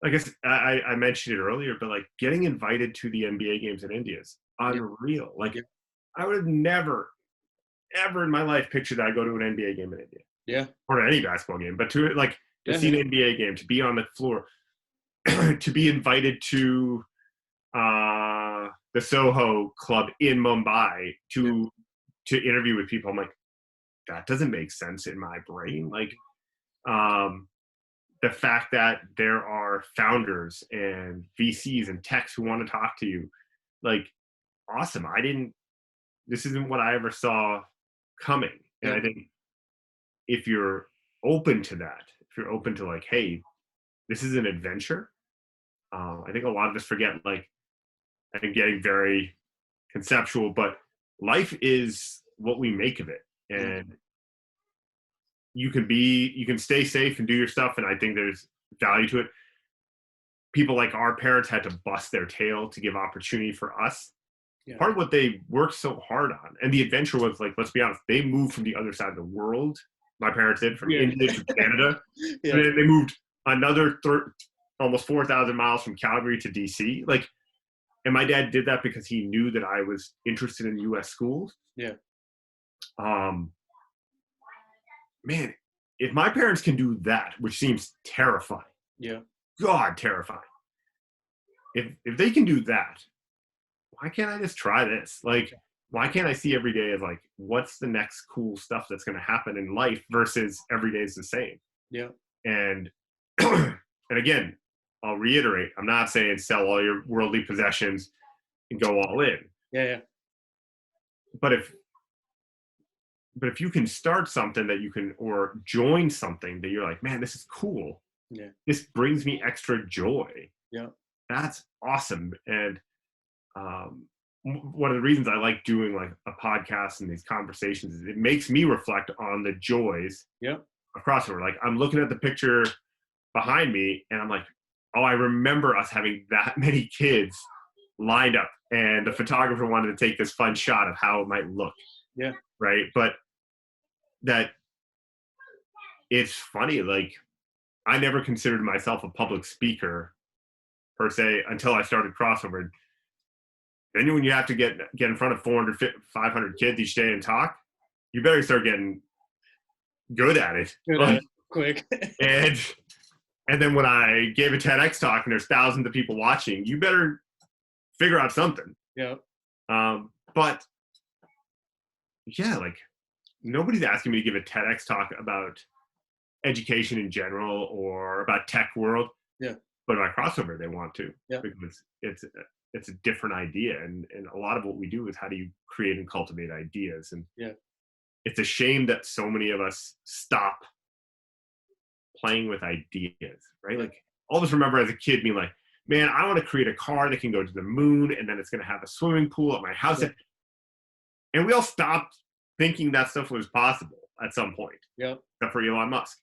I guess I mentioned it earlier, but like getting invited to the NBA games in India is unreal. Like, I would have never, ever in my life pictured that I'd go to an NBA game in India. Yeah. Or to any basketball game, but to see an NBA game, to be on the floor, to be invited to the Soho Club in Mumbai to interview with people. I'm like, that doesn't make sense in my brain. Like, the fact that there are founders and VCs and techs who want to talk to you, like, awesome. This isn't what I ever saw coming. And I think if you're open to that, if you're open to like, hey, this is an adventure. I think a lot of us forget, like, I think getting very conceptual, but life is what we make of it. And you can stay safe and do your stuff. And I think there's value to it. People like our parents had to bust their tail to give opportunity for us. Yeah. Part of what they worked so hard on, and the adventure was, like, let's be honest, they moved from the other side of the world. My parents did, from India to Canada. And then they moved another almost 4,000 miles from Calgary to DC. Like, and my dad did that because he knew that I was interested in U.S. schools. Yeah. Man, if my parents can do that, which seems terrifying. Yeah. God, terrifying. If they can do that, why can't I just try this? Like, why can't I see every day as, like, what's the next cool stuff that's going to happen in life versus every day is the same? Yeah. And and again, I'll reiterate, I'm not saying sell all your worldly possessions and go all in. Yeah. But if you can start something that you can, or join something that you're like, man, this is cool. Yeah. This brings me extra joy. Yeah. That's awesome. And one of the reasons I like doing, like, a podcast and these conversations is it makes me reflect on the joys of CrossFit. Like, I'm looking at the picture behind me and I'm like, oh, I remember us having that many kids lined up and the photographer wanted to take this fun shot of how it might look. Yeah. Right. But that it's funny. Like, I never considered myself a public speaker per se until I started CrossFit. Then when you have to get in front of 400, 500 kids each day and talk, you better start getting good at it. Quick. and then when I gave a TEDx talk and there's thousands of people watching, you better figure out something. Yeah. But yeah, like, nobody's asking me to give a TEDx talk about education in general or about tech world. Yeah. But about crossover, they want to. Yeah. Because it's a different idea. And a lot of what we do is how do you create and cultivate ideas. And it's a shame that so many of us stop playing with ideas, right? Like, all of us remember as a kid being like, man, I want to create a car that can go to the moon and then it's going to have a swimming pool at my house. And we all stopped thinking that stuff was possible at some point. Yeah. except for Elon Musk,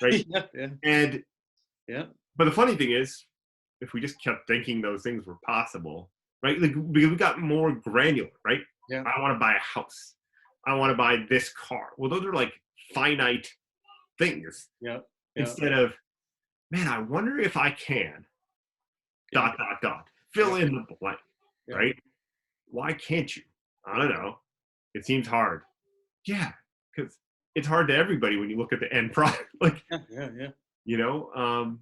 right? Yeah, yeah, And yeah, but the funny thing is, if we just kept thinking those things were possible, right? Like we got more granular, right? yeah, I want to buy a house. I want to buy this car. Well, those are like finite things yeah, yeah, instead of, man, I wonder if I can yeah, fill yeah, in the blank, yeah, right? Why can't you? I don't know. It seems hard. Yeah, because it's hard to everybody when you look at the end product. Like, yeah, yeah, yeah. you know,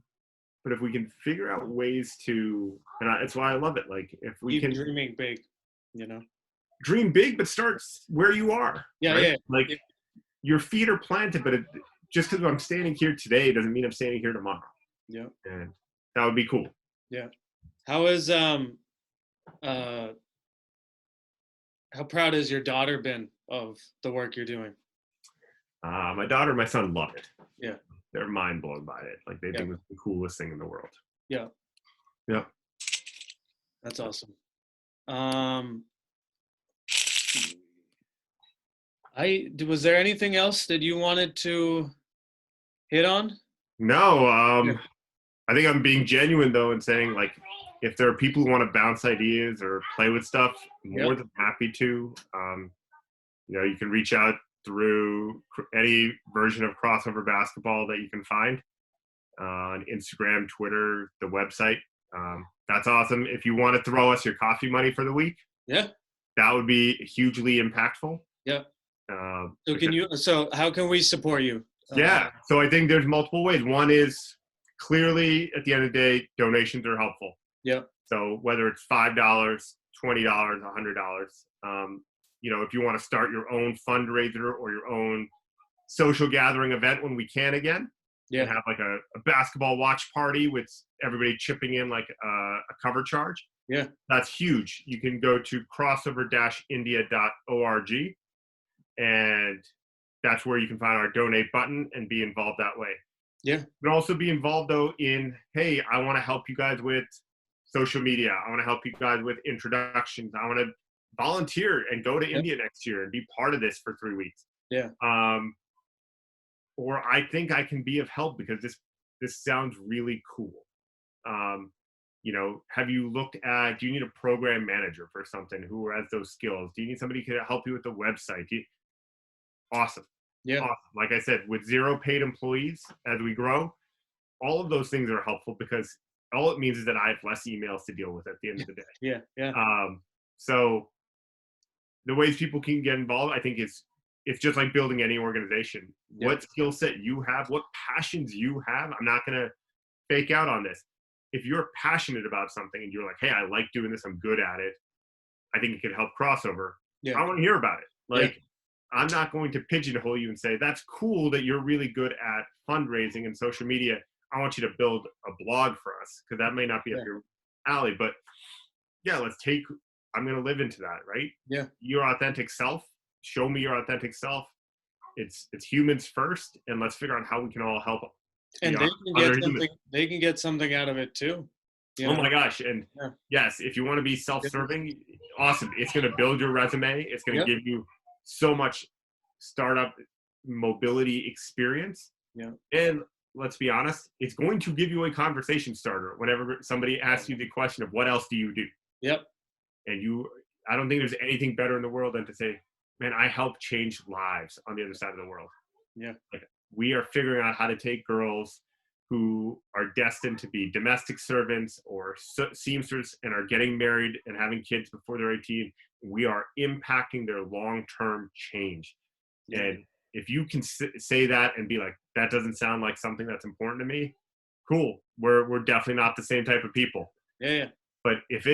but if we can figure out ways to, and that's why I love it. Like, if we Keep can dreaming big, you know? dream big, but start where you are, Yeah, right? yeah, Like, yeah, your feet are planted, but just because I'm standing here today doesn't mean I'm standing here tomorrow. yeah, And that would be cool. yeah. How is uh how proud has your daughter been of the work you're doing? My daughter and my son love it. Yeah, They're mind blown by it. Like, they yeah, think it's the coolest thing in the world. yeah. Yep. That's awesome. Um, was there anything else that you wanted to hit on? No, Yeah, I think I'm being genuine though in saying, like, if there are people who want to bounce ideas or play with stuff, more yep, than happy to. You can reach out through any version of crossover basketball that you can find on Instagram, Twitter, the website. That's awesome. If you want to throw us your coffee money for the week, yeah, that would be hugely impactful. yeah. So Because, so how can we support you? yeah, so I think there's multiple ways. One is, clearly, at the end of the day, donations are helpful. Yeah, So whether it's $5, $20, $100, if you want to start your own fundraiser or your own social gathering event when we can again, and yeah, have like a basketball watch party with everybody chipping in like a cover charge, yeah, that's huge. You can go to crossover-india.org, and that's where you can find our donate button and be involved that way. yeah, You can also be involved though in, hey, I want to help you guys with social media. I want to help you guys with introductions. I want to volunteer and go to yeah, India next year and be part of this for 3 weeks. yeah, Or I think I can be of help because this sounds really cool. Have you looked at, do you need a program manager for something who has those skills? Do you need somebody who can help you with the website? Awesome. yeah, Awesome. Like I said, with 0 paid employees as we grow, all of those things are helpful because all it means is that I have less emails to deal with at the end of the day. yeah, yeah, So the ways people can get involved, I think it's just like building any organization. yeah, What skill set you have, what passions you have. I'm not going to fake out on this. If you're passionate about something and you're like, hey, I like doing this, I'm good at it, I think it can help crossover. yeah, I want to hear about it. yeah, Like, I'm not going to pigeonhole you and say, that's cool that you're really good at fundraising and social media. I want you to build a blog for us, because that may not be up yeah, your alley. But yeah, I'm going to live into that, right? yeah. Your authentic self. Show me your authentic self. It's humans first, and let's figure out how we can all help And the they can other get humans. something. They can get something out of it too. You Oh know? my gosh. And Yeah. yes, if you want to be Yeah. self-serving, awesome. It's going to build your resume. It's going to Yep. give you so much startup mobility experience. Yeah. And let's be honest, it's going to give you a conversation starter whenever somebody asks you the question of what else do you do? Yep. And I don't think there's anything better in the world than to say, man, I help change lives on the other side of the world. Yeah. Like, we are figuring out how to take girls who are destined to be domestic servants or seamsters and are getting married and having kids before they're 18. We are impacting their long-term change. Yeah. And if you can say that and be like, that doesn't sound like something that's important to me, cool. We're definitely not the same type of people. Yeah. Yeah. But if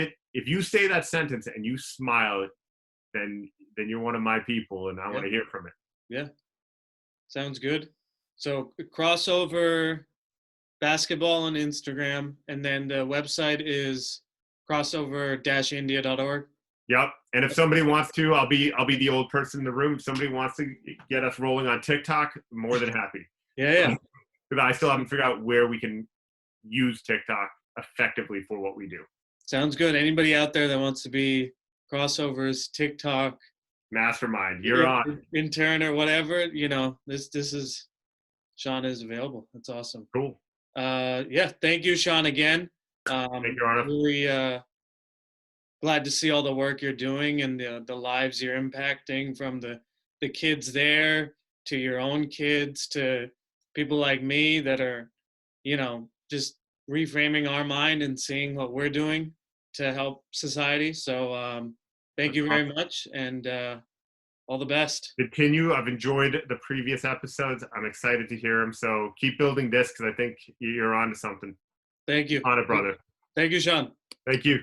you say that sentence and you smile, then you're one of my people, and I want to hear from it. Yeah. Sounds good. So crossover basketball on Instagram, and then the website is crossover-india.org. Yep. And if somebody wants to, I'll be the old person in the room. If somebody wants to get us rolling on TikTok, more than happy. Yeah. Yeah. Because I still haven't figured out where we can use TikTok effectively for what we do. Sounds good. Anybody out there that wants to be crossovers, TikTok Mastermind, you're on. intern or whatever, this is Shaun is available. That's awesome. Cool. Yeah, thank you, Shaun, again. Thank you, Arnav. Really glad to see all the work you're doing and the lives you're impacting, from the kids there to your own kids to people like me that are, just reframing our mind and seeing what we're doing to help society. So thank That's you very awesome. much, and all the best. Continue. I've enjoyed the previous episodes. I'm excited to hear them. So keep building this, because I think you're on to something. Thank you. On it, brother. Thank you, Shaun. Thank you.